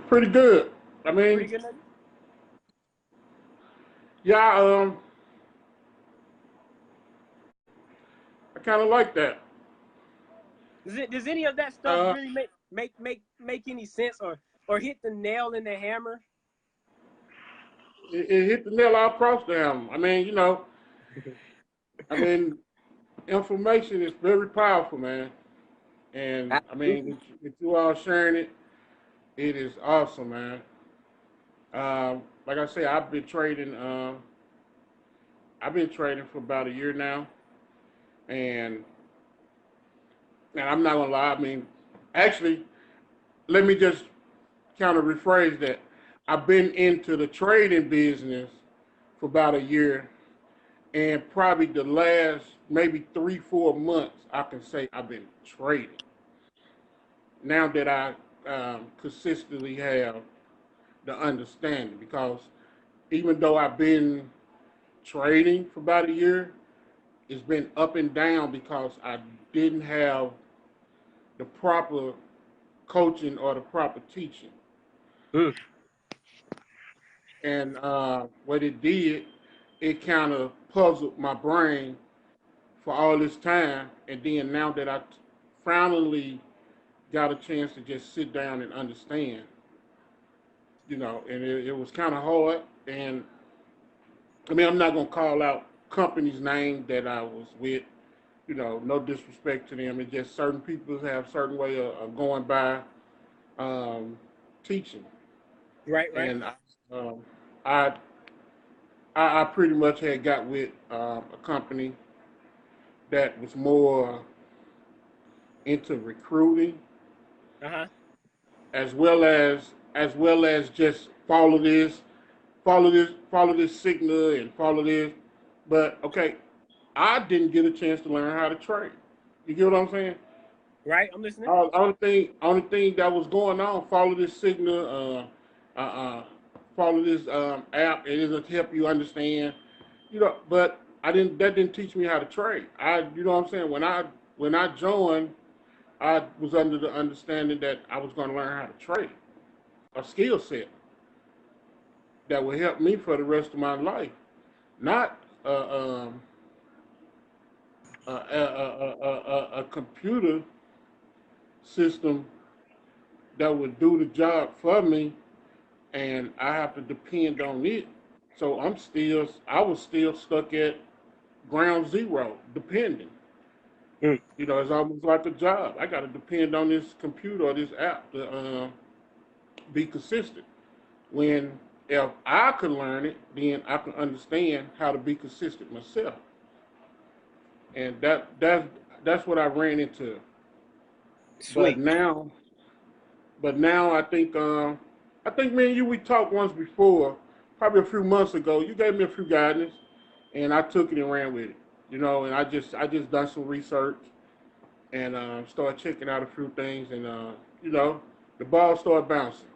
pretty good. I Pretty mean, good nuggets. yeah. I kind of like that. Does any of that stuff Uh, really make any sense or hit the nail in the hammer? it hit the nail all across the hammer. I mean, I mean, information is very powerful, man. And I mean, Absolutely. with you all sharing it, it is awesome, man. Like I say, I've been trading. I've been trading for about a year now, and I'm not gonna lie. I mean, actually, let me just kind of rephrase that. I've been into the trading business for about a year, and probably the last maybe 3, 4 months, I can say I've been trading. Now that I consistently have the understanding, because even though I've been trading for about a year, it's been up and down because I didn't have the proper coaching or the proper teaching. Mm. And what it did, it kind of puzzled my brain for all this time. And then now that I finally got a chance to just sit down and understand, and it was kind of hard. And I mean, I'm not gonna call out companies' name that I was with. No disrespect to them. It's just certain people have certain way of going by um, teaching, Right, right. and um, I I pretty much had got with a company that was more into recruiting, Uh-huh. as well as just follow this signal and follow this. But okay, I didn't get a chance to learn how to trade. You get what I'm saying? Right, I'm listening. Only thing that was going on, follow this signal, follow this app, and it'll help you understand. But I didn't. That didn't teach me how to trade. You know what I'm saying? When I joined, I was under the understanding that I was going to learn how to trade, a skill set that would help me for the rest of my life, not a computer system that would do the job for me, and I have to depend on it. So I was still stuck at ground zero, depending. Mm. It's almost like a job. I got to depend on this computer or this app to be consistent. When if I can learn it, then I can understand how to be consistent myself. And that's what I ran into. But Sweet. now, but now I think me and you we talked once before, probably a few months ago. You gave me a few guidance, and I took it and ran with it. And I just done some research and started checking out a few things, and you know, the ball started bouncing.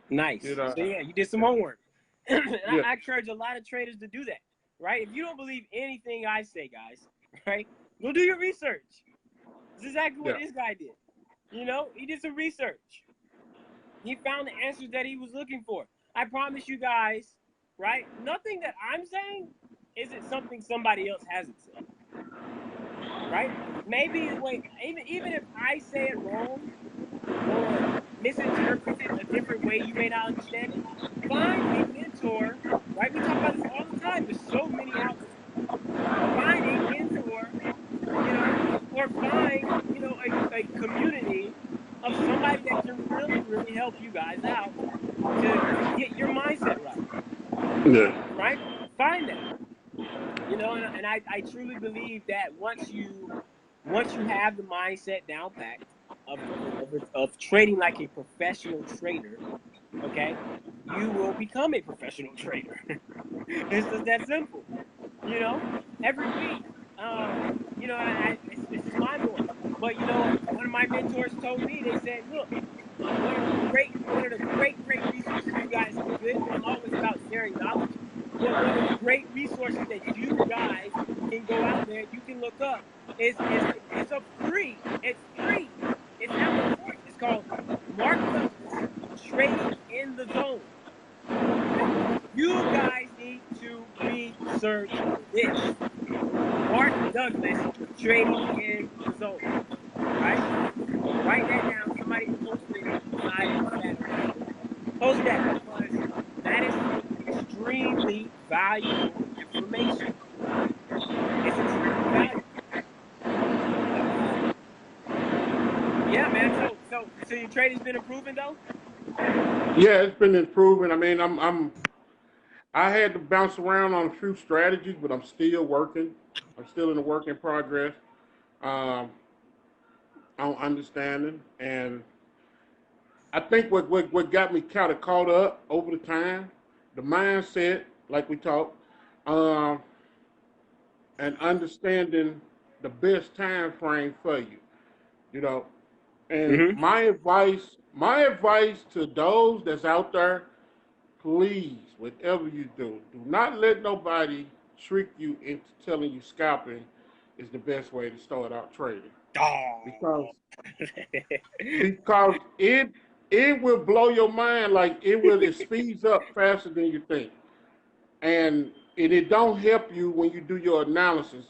You Nice. know, So yeah, you did some homework. And yeah, I encourage a lot of traders to do that, right? If you don't believe anything I say, guys, right, go do your research. This is exactly what yeah, this guy did. He did some research. He found the answers that he was looking for. I promise you guys, right? Nothing that I'm saying isn't something somebody else hasn't said, right? Maybe wait, even if I say it wrong or misinterpret it a different way, you may not understand it. Find a mentor, right? We talk about this all the time. There's so many out there. Find a mentor, or find, a community of somebody that can really, really help you guys out to get your mindset right, yeah, right? Find that, and I truly believe that once you once you have the mindset down packed of trading like a professional trader, okay, you will become a professional trader. It's just that simple. You know, every week, it's just mind blowing. But one of my mentors told me, they said, look, one of the great resources you guys can get. I'm always about sharing knowledge, but one of the great resources that you guys can go out there, you can look up it's a free. It's free. It's out there for you. It's called Mark Douglas Trading in the Zone. Okay? You guys need to research this. Mark Douglas Trading in the Zone. Right? Write that down. Somebody post it inside the chat. Okay? Post that because that is some extremely valuable information. It's extremely valuable. But yeah, man. So your trading's been improving though? Yeah, it's been improving. I mean, I had to bounce around on a few strategies, but I'm still working. I'm still in a work in progress. Um, on understanding, and I think what got me kind of caught up over the time, the mindset, like we talked, um, and understanding the best time frame for you. You know, and Mm-hmm. my advice to those that's out there, please, whatever you do not let nobody trick you into telling you scalping is the best way to start out trading. Because Oh. because it will blow your mind, like it speeds up faster than you think. And it don't help you when you do your analysis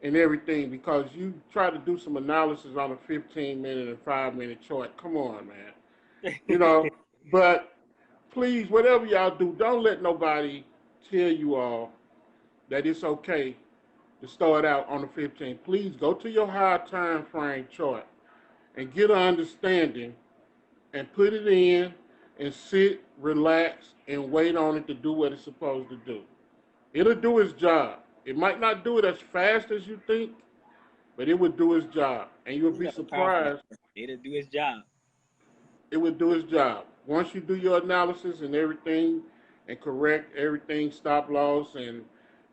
and everything, because you try to do some analysis on a 15-minute and 5-minute chart. Come on, man. You know, but please, whatever y'all do, don't let nobody tell you all that it's okay to start out on the 15. Please go to your high time frame chart and get an understanding and put it in and sit, relax, and wait on it to do what it's supposed to do. It'll do its job. It might not do it as fast as you think, but it would do its job. And you'll be Powerful. surprised. It'll do its job. It would do its job. Once you do your analysis and everything and correct everything, stop loss and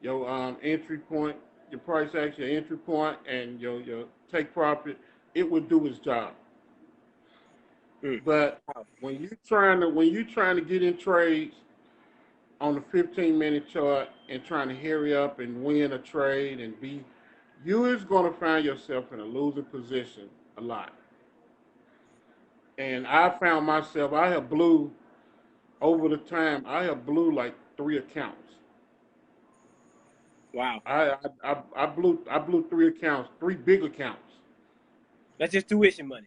your entry point, your price action, your entry point, and your take profit, it would do its job. Mm. But when you trying to get in trades on the 15-minute chart and trying to hurry up and win a trade and be, you is going to find yourself in a losing position a lot. And I found myself, I have blew over the time, I have blew like 3 accounts. Wow. I blew 3 accounts, 3 big accounts. That's just tuition money.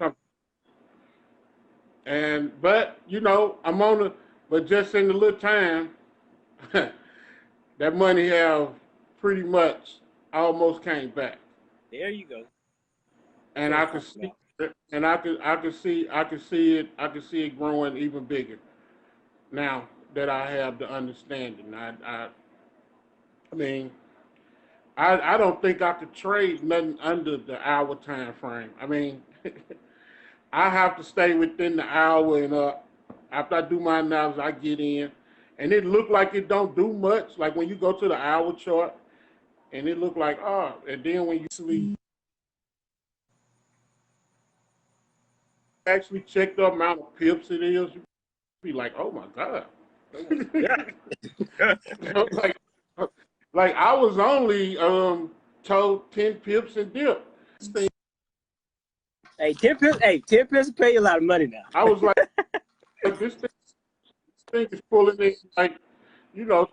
And but I'm on the, but just in the little time, that money have pretty much almost came back. There you go. That's And what I'm I could talking see about. I could see it growing even bigger now that I have the understanding. I mean, I don't think I could trade nothing under the hour time frame. I mean, I have to stay within the hour and up. After I do my analysis, I get in, and it look like it don't do much. Like when you go to the hour chart, and it look like, oh, and then when you actually check the amount of pips it is, you be like, oh my god. Yeah. like like I was only told 10 pips and dip. Hey, 10 pips. Hey, 10 pips pay you a lot of money now. I was like this thing is pulling in like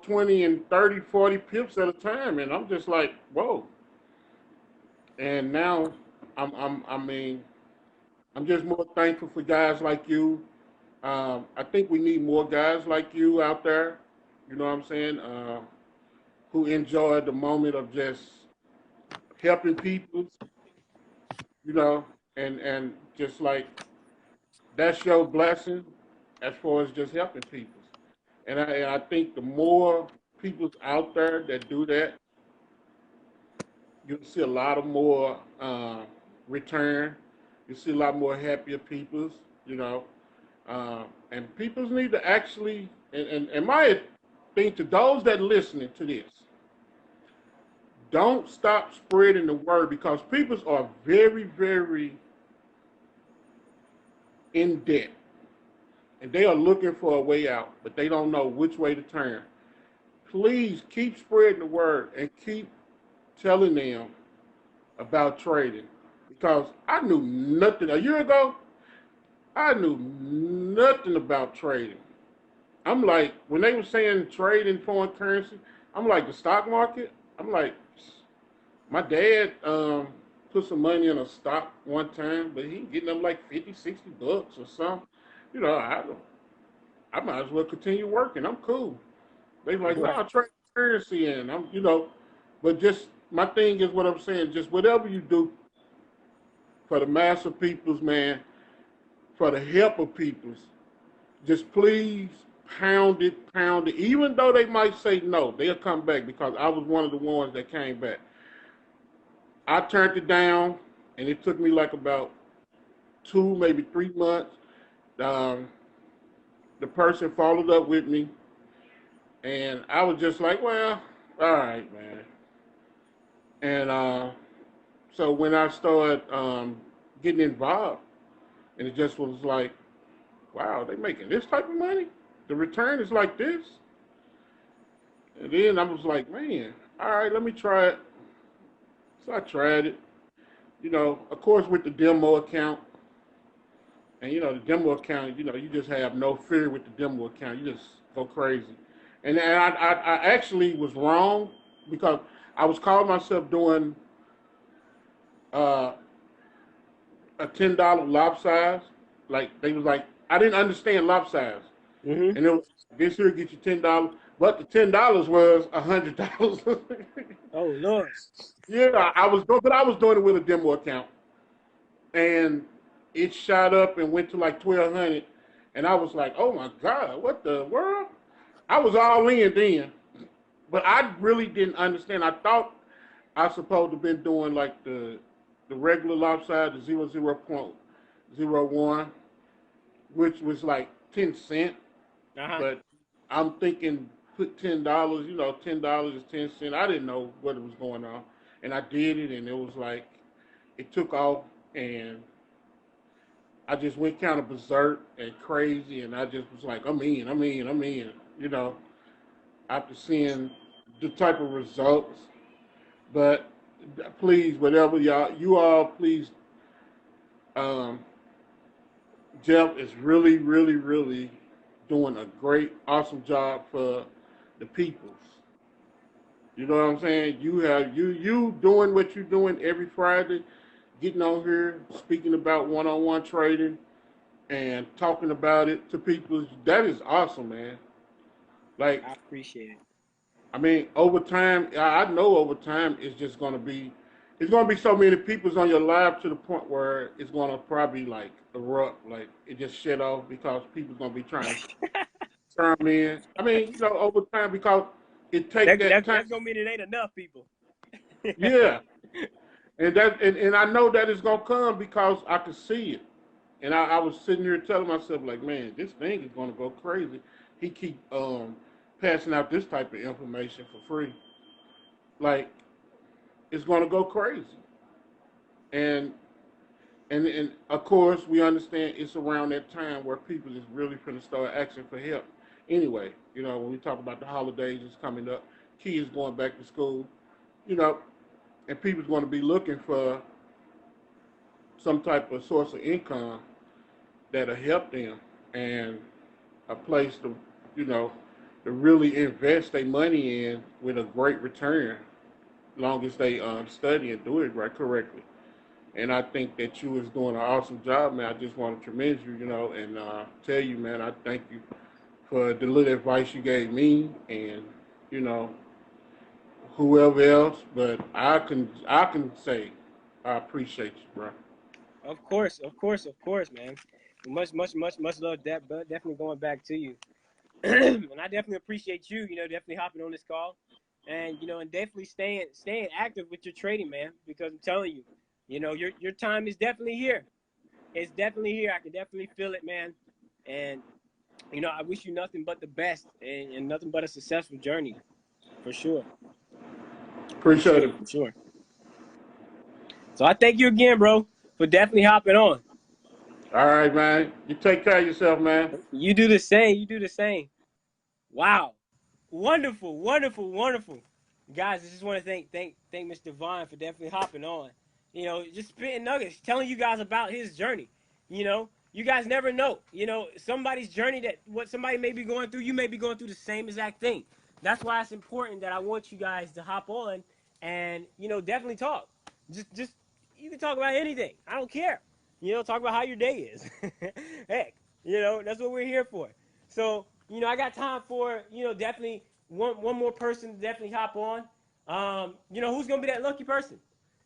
20 and 30, 40 pips at a time, and I'm just like, whoa. And now I mean, I'm just more thankful for guys like you. I think we need more guys like you out there. You know what I'm saying? Who enjoy the moment of just helping people, you know, and just like that's your blessing as far as just helping people. And I think the more people out there that do that, You'll see a lot of more return. You see a lot more happier peoples, you know. And peoples need to actually, and my thing to those that are listening to this, don't stop spreading the word because peoples are very, very in debt. And they are looking for a way out, but they don't know which way to turn. Please keep spreading the word and keep telling them about trading because I knew nothing a year ago. I knew nothing about trading. I'm like, when they were saying trade in foreign currency, I'm like, the stock market? I'm like, my dad put some money in a stock one time, but he getting them like 50, 60 bucks or something. You know, I might as well continue working. I'm cool. They like, Right. no, trade currency in. I'm, you know, but just my thing is what I'm saying. Just whatever you do for the mass of peoples, man, for the help of peoples, just please pound it, pound it. Even though they might say no, they'll come back because I was one of the ones that came back. I turned it down, and it took me like about 2, maybe 3 months. Um, the person followed up with me, and I was just like, well, all right, man. And so when I started getting involved, and it just was like, wow, they making this type of money. The return is like this. And then I was like, man, all right, let me try it. So I tried it. You know, of course, with the demo account, and you know, the demo account, you know, you just have no fear with the demo account. You just go crazy. And I actually was wrong because I was calling myself doing uh, a $10 lot size. Like they was like, I didn't understand lot size, Mm-hmm. and it was, this here get you $10, but the $10 was $100. Oh Lord. Yeah, I was doing, but I was doing it with a demo account, and it shot up and went to like 1,200, and I was like, oh my god, what the world? I was all in then, but I really didn't understand. I thought I was supposed to have been doing like the regular lopside, the 0.01, which was like 10 cent. Uh-huh. But I'm thinking put $10. You know, $10 is 10 cent. I didn't know what was going on, and I did it, and it was like it took off, and I just went kind of berserk and crazy, and I just was like, I'm in, I'm in, I'm in. You know, after seeing the type of results. But please, whatever you all, please, um, Jeff is really, really, really doing a great, awesome job for the peoples. You know what I'm saying? You doing what you're doing every Friday, getting on here, speaking about one-on-one trading and talking about it to people. That is awesome, man. Like, I appreciate it. I mean, over time, I know over time it's just gonna be, it's gonna be so many people's on your live to the point where it's gonna probably like erupt, like it just shut off because people's gonna be trying to turn in. I mean, you know, over time because it take that time. That's gonna mean it ain't enough people. Yeah, and I know that it's gonna come because I can see it. And I was sitting here telling myself, like, man, this thing is gonna go crazy. He keep passing out this type of information for free. Like, it's gonna go crazy. And and of course we understand it's around that time where people is really gonna start asking for help. Anyway, you know, when we talk about the holidays is coming up, kids going back to school, you know, and people's gonna be looking for some type of source of income that'll help them and a place to, you know, to really invest their money in with a great return, long as they study and do it right correctly. And I think that you was doing an awesome job, man. I just want to commend you, you know, and tell you, man, I thank you for the little advice you gave me, and you know, whoever else. But I can say I appreciate you, bro. Of course, of course, of course, man. Much love, that, but definitely going back to you. And I definitely appreciate you, you know, definitely hopping on this call. and and definitely staying active with your trading, man. Because I'm telling you, your time is definitely here. It's definitely here. I can definitely feel it, man. And I wish you nothing but the best and nothing but a successful journey, for sure, for Appreciate sure, it. for sure. So I thank you again, bro, for definitely hopping on. All right, man. You take care of yourself, man. You do the same. You do the same. Wow. Wonderful, wonderful, wonderful. Guys, I just want to thank Mr. Vaughn for definitely hopping on. Just spitting nuggets, telling you guys about his journey. You guys never know. Somebody's journey, that what somebody may be going through, you may be going through the same exact thing. That's why it's important that I want you guys to hop on and definitely talk. Just you can talk about anything. I don't care. Talk about how your day is. Heck, that's what we're here for. So, I got time for, definitely one more person to definitely hop on. Who's gonna be that lucky person?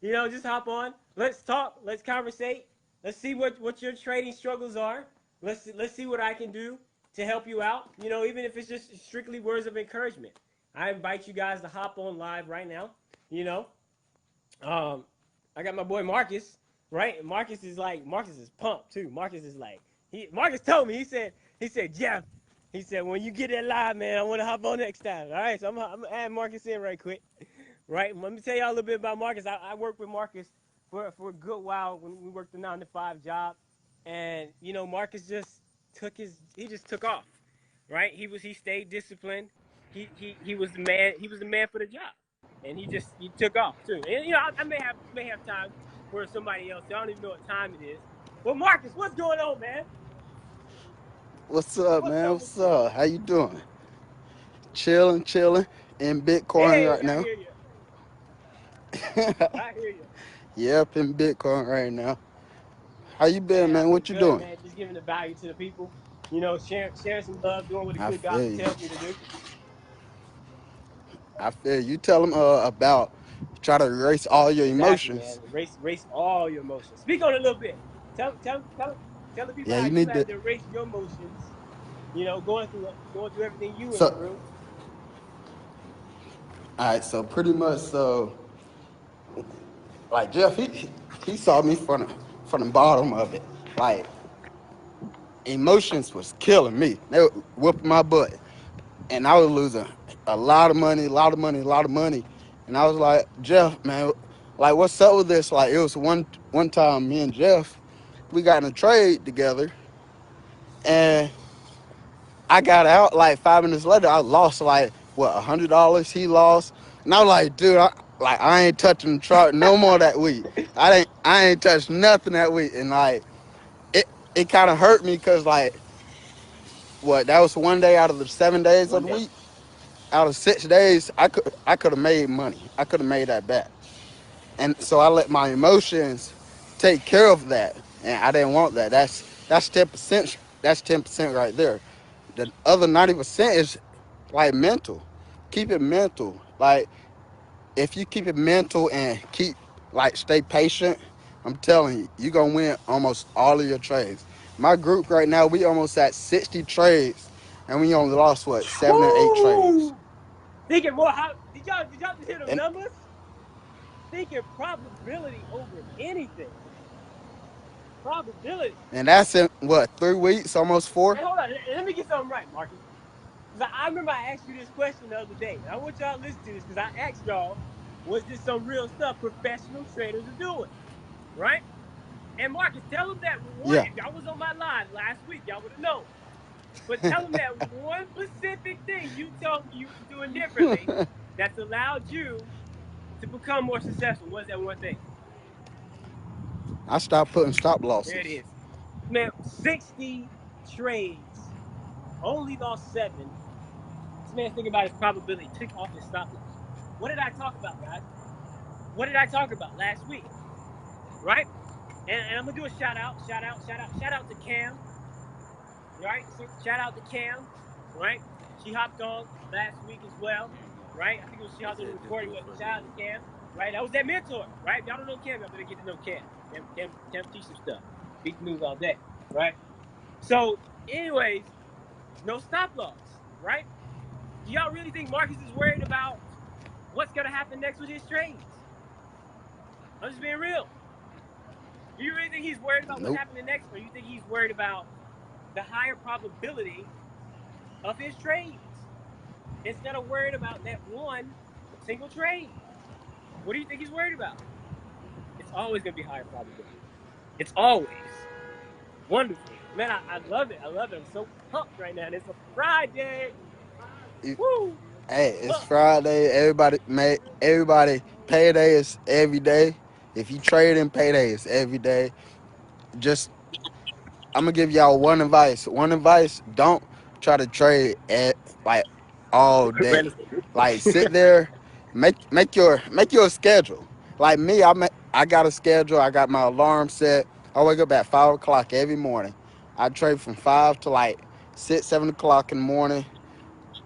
Just hop on. Let's talk. Let's conversate. Let's see what your trading struggles are. Let's see what I can do to help you out. Even if it's just strictly words of encouragement. I invite you guys to hop on live right now. You know, um, I got my boy Marcus, right? Marcus is pumped too. Marcus told me, he said, Jeff, he said, when you get that live, man, I want to hop on next time. All right, so I'm gonna add Marcus in right quick. Right? Let me tell y'all a little bit about Marcus. I worked with Marcus for a good while when we worked the 9 to 5 job. And Marcus he just took off. Right? He stayed disciplined. He was the man for the job. And he took off too. And I may have time for somebody else. I don't even know what time it is. Well, Marcus, what's going on, man? What's up, What's man? up with What's you? up? How you doing? Chilling in Bitcoin Hey, right I now. hear you. I hear you. Yep, in Bitcoin right now. How you been, Man, man? I've been What you good, doing? man. Just giving the value to the people. Sharing some love, doing what a I good God feel you. tells me to do. I feel you. Tell them about try to erase all your Exactly, man. emotions. Erase all your emotions. Speak on it a little bit. Tell the people Yeah, how you you need had to. to erase your emotions. Going through everything you went So, through. all right. So pretty much, like Jeff, he saw me from the bottom of it. Like emotions was killing me. They were whooping my butt. And I was losing a lot of money, a lot of money. And I was like, Jeff, man, like, what's up with this? Like, it was one time me and Jeff, we got in a trade together, and I got out like 5 minutes later. I lost like what $100. He lost, and I was like, dude, I ain't touching the chart no more that week. I ain't touched nothing that week, and like it it kind of hurt me because like what that was one day out of the 7 days of One the day. week. Out of 6 days, I could have made money. I could have made that back. And so I let my emotions take care of that. And I didn't want that. That's 10%. That's 10% right there. The other 90% is like mental. Keep it mental. Like if you keep it mental and stay patient, I'm telling you, you're gonna win almost all of your trades. My group right now, we almost at 60 trades and we only lost what, 7 or 8 trades. Woo! Thinking more. How did y'all just hear them And numbers? Thinking probability over anything. Probability. And that's in what, 3 weeks, almost four? Hey, hold on. Let me get something right, Marcus. Because I remember I asked you this question the other day. And I want y'all to listen to this because I asked y'all, was this some real stuff professional traders are doing? Right? And Marcus, tell them that one. Yeah. If y'all was on my live last week, y'all would have known. But tell them that one specific thing you told me you was doing differently that's allowed you to become more successful. What's that one thing? I stopped putting stop There it losses. is. Man, 60 trades, only lost 7. This man's thinking about his probability, took off his stop loss. What did I talk about, guys? What did I talk about last week? Right? And I'm gonna do a shout out to Cam. Right? Shout out to Cam. Right? She hopped on last week as well. Right? I think it was she hopped on the recording with shout out to Cam. Right? That was that mentor. Right? If y'all don't know Cam, y'all better get to know Cam. Cam teach some stuff. Beat the news all day. Right? So, anyways, no stop loss. Right? Do y'all really think Marcus is worried about what's gonna happen next with his trades. I'm just being real. Do you really think he's worried about what's Nope. happening next, or you think he's worried about the higher probability of his trades instead of worried about that one single trade? What do you think he's worried about? It's always gonna be higher probability. It's always wonderful, man. I love it. I love it. I'm so pumped right now. And it's a Friday. You- Woo! Hey, it's Pumped. Friday. Everybody, payday is every day. If you trade in, payday is every day. Just I'm gonna give y'all one advice. One advice: don't try to trade at like all day. Random. Like sit there, make your schedule. Like me, I got a schedule. I got my alarm set. I wake up at 5 o'clock every morning. I trade from 5 to like 6, 7 o'clock in the morning.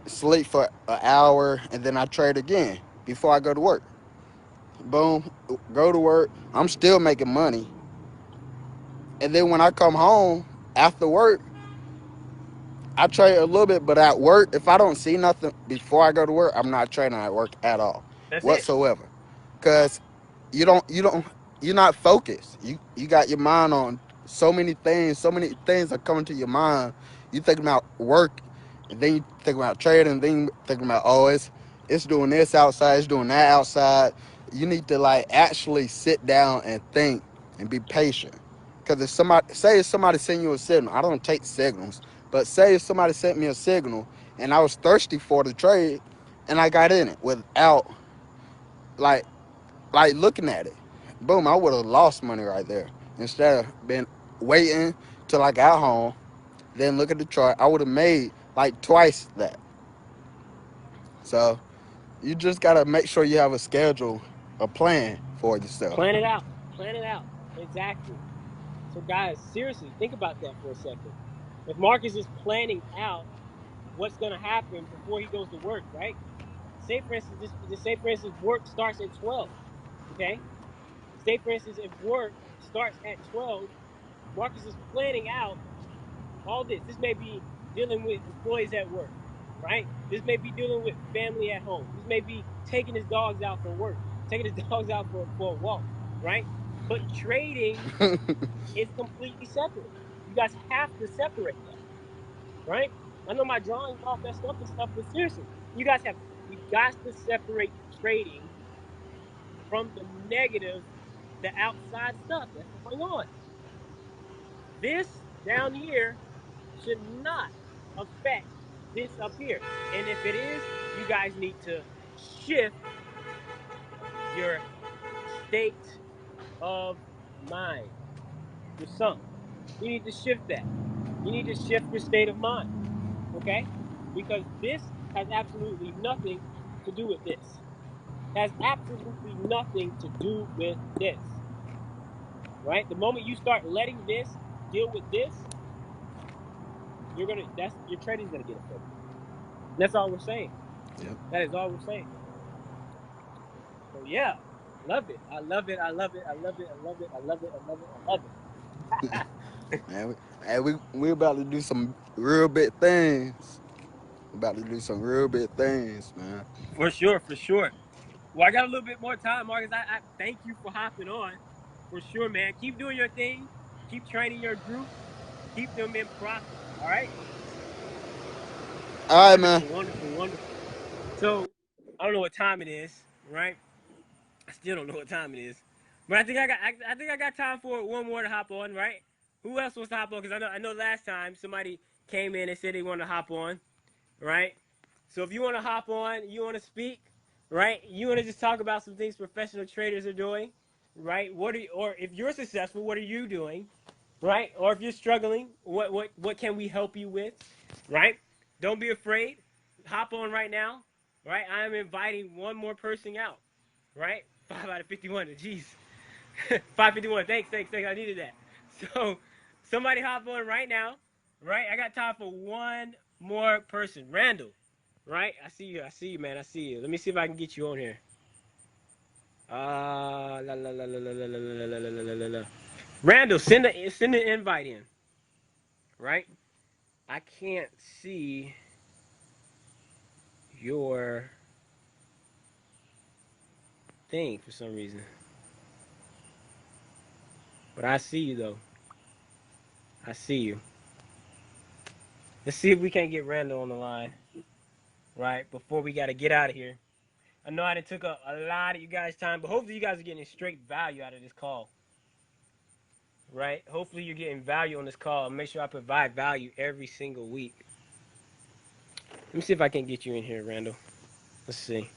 Sleep for an hour, and then I trade again before I go to work. Boom, go to work. I'm still making money, and then when I come home after work, I trade a little bit, but at work, if I don't see nothing before I go to work, I'm not trading at work at all, That's it. whatsoever. Cause you don't you're not focused. You got your mind on so many things. So many things are coming to your mind. You thinking about work, and then you thinking about trading, and then you thinking about, oh, it's doing this outside, it's doing that outside. You need to like actually sit down and think and be patient. Because if somebody send you a signal, I don't take signals, but say if somebody sent me a signal and I was thirsty for the trade, and I got in it without like looking at it, boom, I would have lost money right there. Instead of been waiting till I got home, then look at the chart, I would have made like twice that. So you just gotta make sure you have a schedule, a plan for yourself. Plan it out. Plan it out. Exactly. So, guys, seriously, think about that for a second. If Marcus is planning out what's going to happen before he goes to work, right? Say, for instance, just say, for instance, work starts at 12. Okay. Say, for instance, if work starts at 12, Marcus is planning out all this. This may be dealing with employees at work, right? This may be dealing with family at home. This may be taking his dogs out for work, taking his dogs out for a walk, right? But trading is completely separate. You guys have to separate that, right? I know my drawing's all messed up and stuff, but seriously, you got to separate trading from the negative, the outside stuff that's going on. This down here should not affect this up here. And if it is, you guys need to shift your state of mind. Your sum. You need to shift that. You need to shift your state of mind. Okay? Because this has absolutely nothing to do with this. Has absolutely nothing to do with this. Right? The moment you start letting this deal with this, that's your trading's gonna get affected. And that's all we're saying. Yep. That is all we're saying. So yeah, love it. I love it. I love it. I love it. I love it. I love it. I love it. I love it. Man, we about to do some real big things. About to do some real big things, man. For sure. For sure. Well, I got a little bit more time, Marcus. I thank you for hopping on. For sure, man. Keep doing your thing. Keep training your group. Keep them in profit. All right. All right, man. Wonderful. Wonderful. Wonderful. So I don't know what time it is, right? I still don't know what time it is, but I think I got time for one more to hop on, right? Who else wants to hop on? Because I know last time somebody came in and said they wanted to hop on, right? So if you want to hop on, you want to speak, right? You want to just talk about some things professional traders are doing, right? Or if you're successful, what are you doing, right? Or if you're struggling, what can we help you with, right? Don't be afraid. Hop on right now, right? I am inviting one more person out, right? 5 out of 51. Jeez. 551. Thanks. I needed that. So somebody hop on right now, right? I got time for one more person. Randall, right? I see you. I see you, man. I see you. Let me see if I can get you on here. La la la la la la la la la la la la. Randall, send an invite in, right? I can't see your thing for some reason. But I see you though. I see you. Let's see if we can't get Randall on the line, right? Before we got to get out of here. I know I done took a lot of you guys' time, but hopefully you guys are getting straight value out of this call, right? Hopefully you're getting value on this call. Make sure I provide value every single week. Let me see if I can get you in here, Randall. Let's see.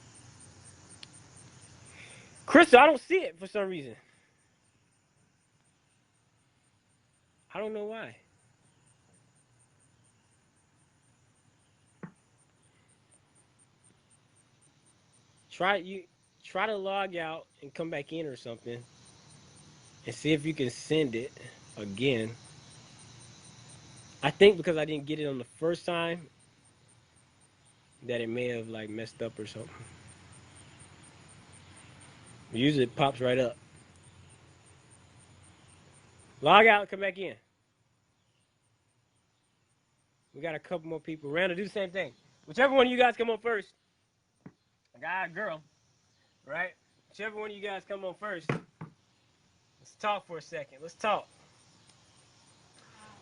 Crystal, I don't see it for some reason. I don't know why. Try to log out and come back in or something and see if you can send it again. I think because I didn't get it on the first time that it may have like messed up or something. Usually it pops right up. Log out and come back in. We got a couple more people. Randall, do the same thing. Whichever one of you guys come on first, a guy or girl, right? Whichever one of you guys come on first, let's talk for a second. Let's talk.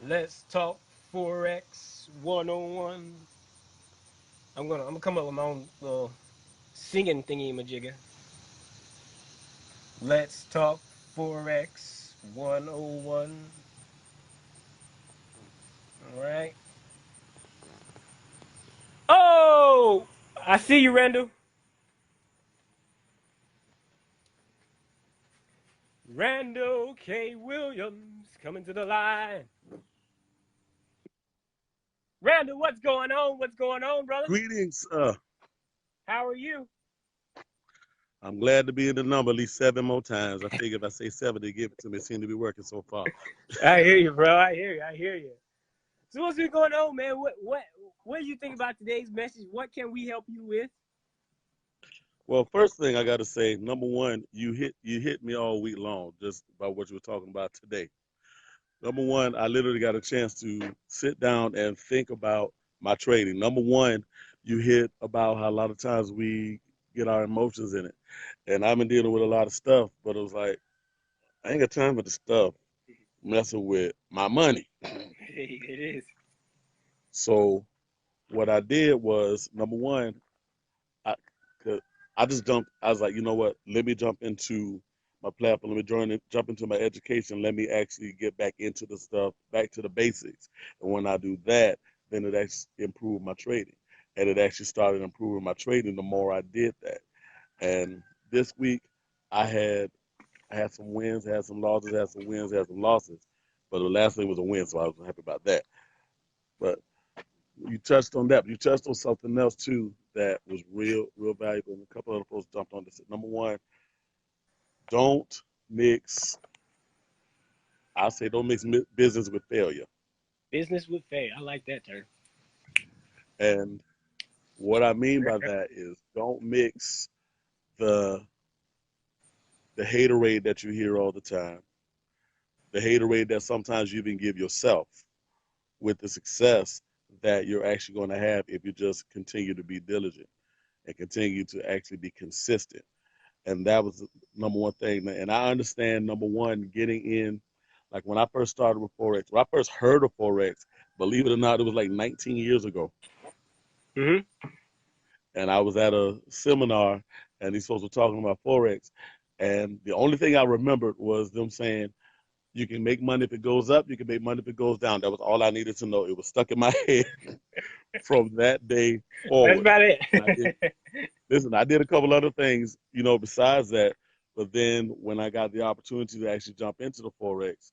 Let's talk Forex 101. I'm gonna come up with my own little singing thingy majigger. Let's talk Forex 101. All right. Oh, I see you, Randall. Randall K. Williams coming to the line. Randall, what's going on? What's going on, brother? Greetings. How are you? I'm glad to be in the number at least 7 more times. I figure if I say 7, they give it to me. It seems to be working so far. I hear you, bro. I hear you. I hear you. So what's been going on, man? What do you think about today's message? What can we help you with? Well, first thing I got to say, number one, you hit me all week long just about what you were talking about today. Number one, I literally got a chance to sit down and think about my trading. Number one, you hit about how a lot of times we get our emotions in it. And I've been dealing with a lot of stuff, but it was like, I ain't got time for the stuff messing with my money. It is. So what I did was, number one, I could, I just jumped. I was like, you know what? Let me jump into my platform. Let me jump into my education. Let me actually get back into the stuff, back to the basics. And when I do that, then it actually improved my trading. And it actually started improving my trading the more I did that. And this week, I had I had some wins, had some losses, had some wins, had some losses. But the last thing was a win, so I was happy about that. But you touched on that. But you touched on something else too that was real valuable. And a couple other folks jumped on this. Number one, don't mix. I say don't mix business with failure. Business with faith. I like that term. And what I mean by that is don't mix the the haterade that you hear all the time, the haterade that sometimes you even give yourself, with the success that you're actually going to have if you just continue to be diligent and continue to actually be consistent. And that was the number one thing. And I understand, number one, getting in, like when I first started with Forex, when I first heard of Forex, believe it or not, it was like 19 years ago. Mm-hmm. And I was at a seminar and these folks were talking about Forex. And the only thing I remembered was them saying, you can make money if it goes up, you can make money if it goes down. That was all I needed to know. It was stuck in my head from that day That's forward. about it. And I did a couple other things, besides that. But then when I got the opportunity to actually jump into the Forex,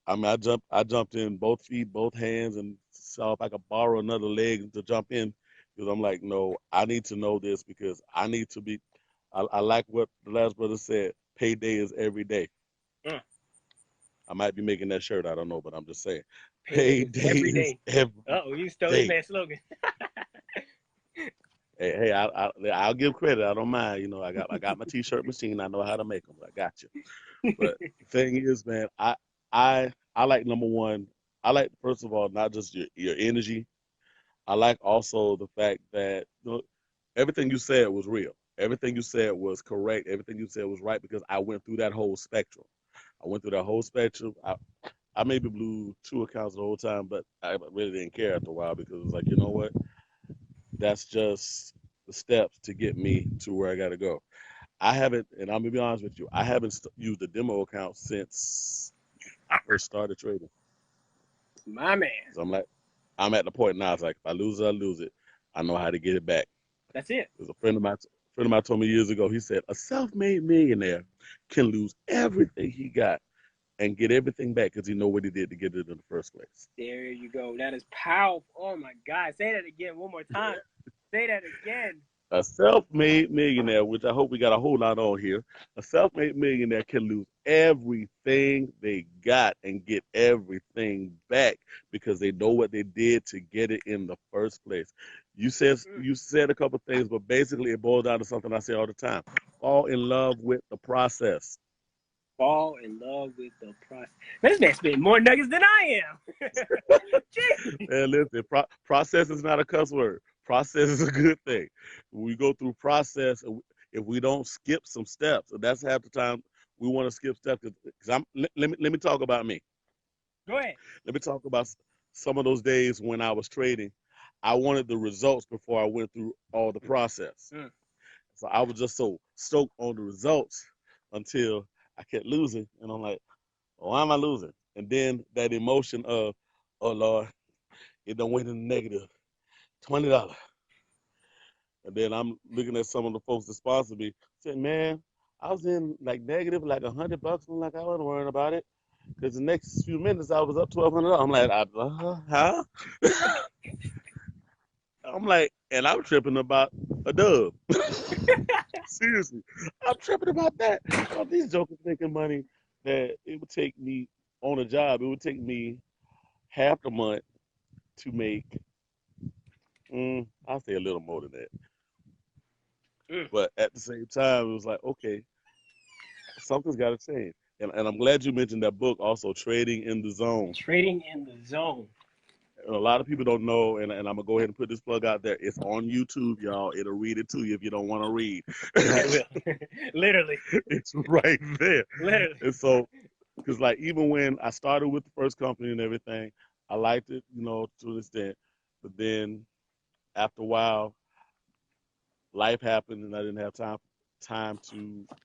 I mean, I jumped in both feet, both hands, and saw if I could borrow another leg to jump in, because I'm like, no, I need to know this because I need to be. I like what the last brother said. Payday is every day. Mm. I might be making that shirt. I don't know, but I'm just saying, Payday is payday every is day. every Oh, you stole this day. man's slogan. Hey, I'll give credit. I don't mind. I got my t-shirt machine. I know how to make them. I got you. But the thing is, man, I like, number one. I like, first of all, not just your energy. I like also the fact that everything you said was real. everything you said was correct. Everything you said was right because I went through that whole spectrum. I went through that whole spectrum. I maybe blew 2 accounts the whole time, but I really didn't care after a while because it was like, you know what? That's just the steps to get me to where I got to go. I haven't, and I'm gonna be honest with you, I haven't used a demo account since I first started trading. My man. So I'm at the point now. It's like if I lose it, I lose it. I know how to get it back. That's it. There's a friend of mine told me years ago. He said a self-made millionaire can lose everything he got and get everything back because he know what he did to get it in the first place. There you go. That is powerful. Oh my God. Say that again one more time. Say that again. A self-made millionaire, which I hope we got a whole lot on here, a self-made millionaire can lose everything they got and get everything back because they know what they did to get it in the first place. You said a couple things, but basically it boils down to something I say all the time. Fall in love with the process. Fall in love with the process. This man spitting more nuggets than I am. Jeez. And listen, process is not a cuss word. Process is a good thing. We go through process, if we don't skip some steps, and that's half the time we want to skip steps. Let me talk about me. Go ahead. Let me talk about some of those days when I was trading. I wanted the results before I went through all the process. So I was just so stoked on the results until I kept losing, and I'm like, why am I losing? And then that emotion of, oh Lord, it done went in the negative $20. And then I'm looking at some of the folks that sponsored me. Said, man, I was in like negative like $100. I'm like, I wasn't worrying about it because the next few minutes I was up $1,200. I'm like, huh? I'm like, and I'm tripping about a dub. Seriously, I'm tripping about that. So these jokers making money that it would take me on a job. It would take me half the month to make. I'll say a little more than that. But at the same time, it was like, okay, something's got to change. And I'm glad you mentioned that book also, Trading in the Zone. Trading in the Zone. And a lot of people don't know, and I'm going to go ahead and put this plug out there. It's on YouTube, y'all. It'll read it to you if you don't want to read. It will. Literally. It's right there. Literally. And so, because like even when I started with the first company and everything, I liked it, to an extent. But then after a while, life happened and I didn't have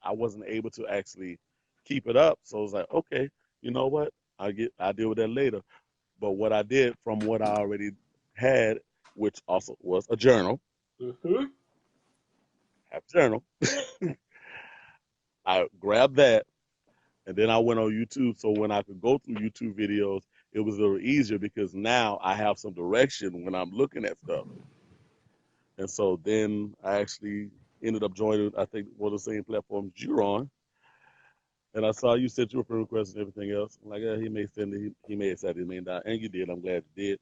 I wasn't able to actually keep it up. So I was like, okay, you know what? I'll deal with that later. But what I did from what I already had, which also was a journal, have a journal, I grabbed that and then I went on YouTube. So when I could go through YouTube videos, it was a little easier because now I have some direction when I'm looking at stuff. And so then I actually ended up joining, I think, one of the same platforms you're on. And I saw you sent your friend request and everything else. I'm like, yeah, he may send it, he may have said it, may not. And you did. I'm glad you did.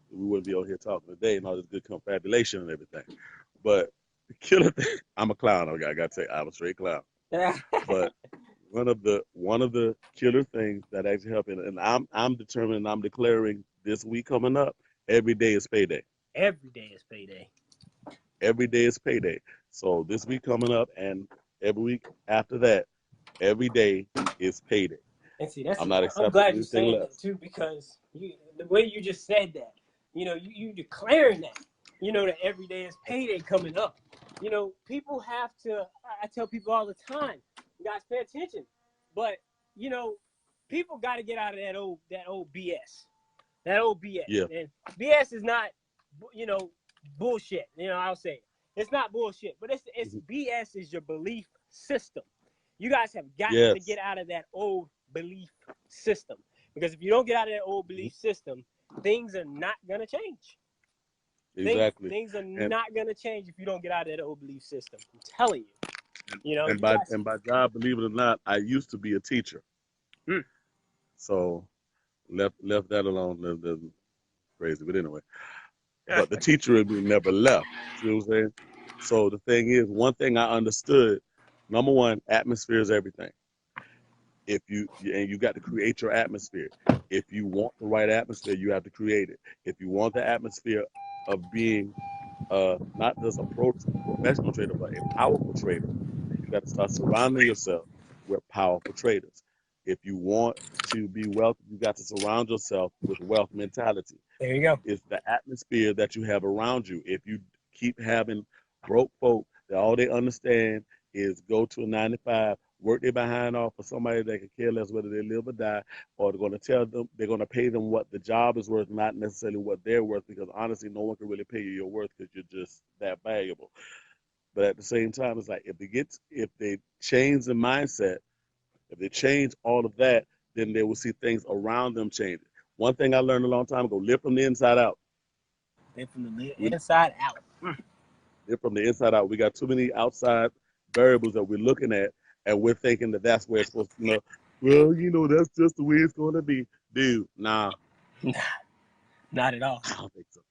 We wouldn't be on here talking today and all this good confabulation and everything. But the killer thing, I'm a clown. I gotta say, I'm a straight clown. But one of the killer things that actually helped, and I'm determined, I'm declaring this week coming up, every day is payday. Every day is payday. Every day is payday. So this week coming up and every week after that, every day is payday. And see, I'm not accepting glad you're anything saying less. that too, because the way you just said that, you declaring that, that every day is payday coming up. People have to. I tell people all the time, you guys pay attention, but people got to get out of that old BS, that old BS. Yeah. And BS is not, bullshit. I'll say it. It's not bullshit, but it's BS is your belief system. You guys have got to get out of that old belief system, because if you don't get out of that old belief system, things are not going to change. Exactly. Things are not going to change if you don't get out of that old belief system. I'm telling you. And by job, believe it or not, I used to be a teacher. So left that alone. That's crazy, but anyway. But the teacher in me never left. See what I'm saying? So the thing is, one thing I understood, number one, atmosphere is everything. And you got to create your atmosphere. If you want the right atmosphere, you have to create it. If you want the atmosphere of being not just a professional trader, but a powerful trader. You got to start surrounding yourself with powerful traders. If you want to be wealthy, you got to surround yourself with wealth mentality. There you go. It's the atmosphere that you have around you. If you keep having broke folk that all they understand is go to a 9 to 5, work their behind off for somebody that can care less whether they live or die, or they're going to tell them they're going to pay them what the job is worth, not necessarily what they're worth, because honestly, no one can really pay you your worth because you're just that valuable. But at the same time, it's like if they change the mindset, if they change all of that, then they will see things around them changing. One thing I learned a long time ago: live from the inside out. Live from the We inside out. live from the inside out. We got too many outside variables that we're looking at, and we're thinking that that's where it's supposed to. Well, that's just the way it's going to be, dude. Nah, Not at all. I don't think so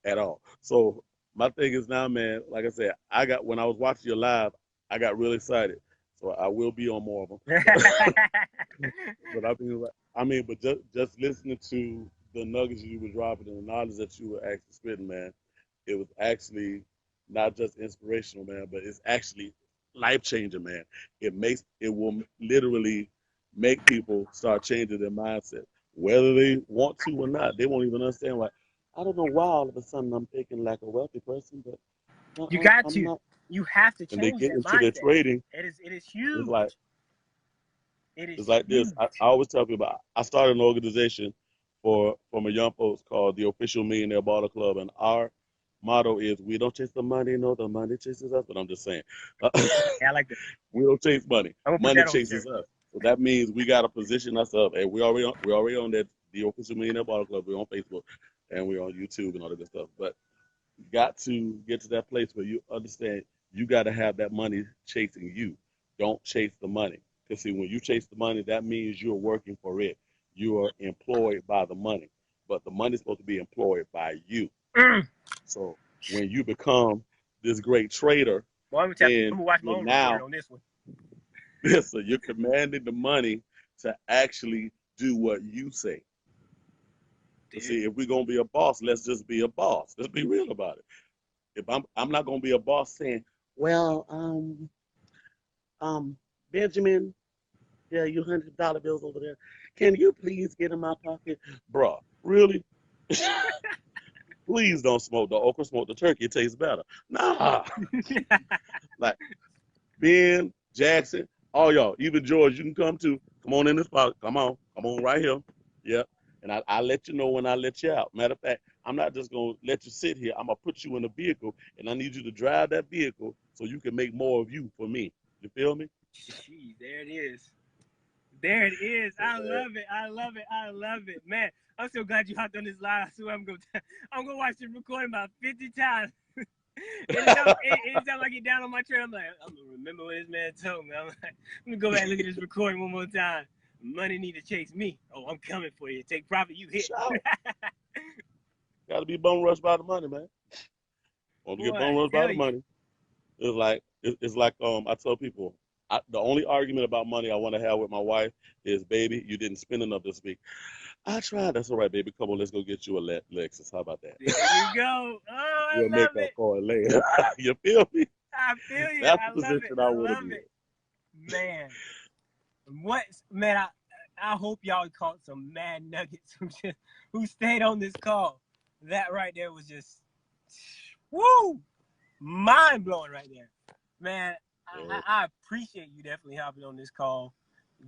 at all. So my thing is now, man. Like I said, when I was watching you live, I got really excited. So I will be on more of them. But but just listening to the nuggets you were dropping and the knowledge that you were actually spitting, man, it was actually not just inspirational, man, but it's actually life changing, man. It will literally make people start changing their mindset, whether they want to or not. They won't even understand why. I don't know why all of a sudden I'm thinking like a wealthy person, but You got I'm to. not. You have to And they change get that into their mindset. trading. It is It's huge. like It is It's like huge. this. I always tell people I started an organization for my young folks called the Official Millionaire Baller Club, and our motto is we don't chase the money, no, the money chases us. But I'm just saying, Yeah, I like that. we don't chase money. I'm gonna put Money that on the shirt. chases us. So that means we got to position ourselves, and we already on that the Official Millionaire Baller Club. We're on Facebook, and we're on YouTube and all that good stuff. But you got to get to that place where you understand you got to have that money chasing you. Don't chase the money. Because see, when you chase the money, that means you're working for it. You are employed by the money. But the money's supposed to be employed by you. Mm. So when you become this great trader, Well, I'm then gonna watch my you're own now recording on this one. so you're commanding the money to actually do what you say. But Dude. see, if we're gonna be a boss, let's just be a boss. Let's be real about it. If I'm not gonna be a boss saying, well, Benjamin, yeah, you $100 bills over there. Can you please get in my pocket, bruh? Really? Please don't smoke the okra, smoke the turkey. It tastes better. Nah, like Ben, Jackson, all y'all, even George, you can come too. Come on in this pocket. Come on right here. Yep. And I let you know when I let you out. Matter of fact, I'm not just gonna let you sit here. I'm gonna put you in a vehicle, and I need you to drive that vehicle so you can make more of you for me. You feel me? Jeez, there it is. There it is. So, I love it. I love it. I love it, man. I'm so glad you hopped on this live. I swear I'm gonna watch this recording about 50 times. anytime I get down on my trail, I'm like, I'm gonna remember what this man told me. I'm like, I'm gonna go back and look at this recording one more time. Money need to chase me. Oh, I'm coming for you. Take profit, you hit. shout. Gotta be bum rushed by the money, man. Want to Boy, get I bum rushed by tell the you. money. It's like I tell people the only argument about money I want to have with my wife is, baby, you didn't spend enough this week. I tried. That's all right, baby. Come on, let's go get you a Lexus. How about that? There you go. Oh, I We'll make love up it. for it later. You feel me? I feel you. That's I the love it. position I I want to love be it. Man. What man, I hope y'all caught some mad nuggets who stayed on this call. That right there was just woo, mind blowing right there. Man, in. I appreciate you definitely hopping on this call,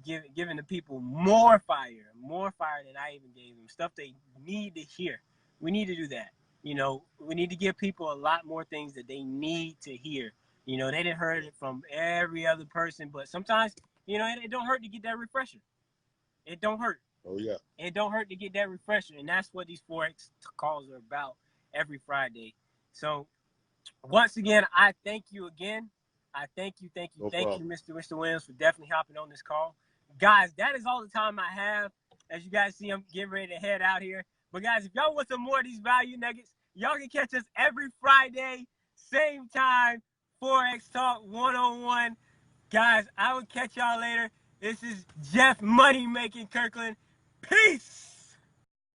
giving the people more fire than I even gave them. Stuff they need to hear. We need to do that. We need to give people a lot more things that they need to hear. They didn't heard it from every other person, but sometimes, it don't hurt to get that refresher. It don't hurt. Oh yeah. It don't hurt to get that refresher, and that's what these Forex calls are about every Friday. So once again, I thank you again. I thank you, No thank you, problem. Mr. Williams, for definitely hopping on this call. Guys, that is all the time I have. As you guys see, I'm getting ready to head out here. But guys, if y'all want some more of these value nuggets, y'all can catch us every Friday, same time, Forex Talk 101. Guys, I will catch y'all later. This is Jeff Money Making Kirkland. Peace.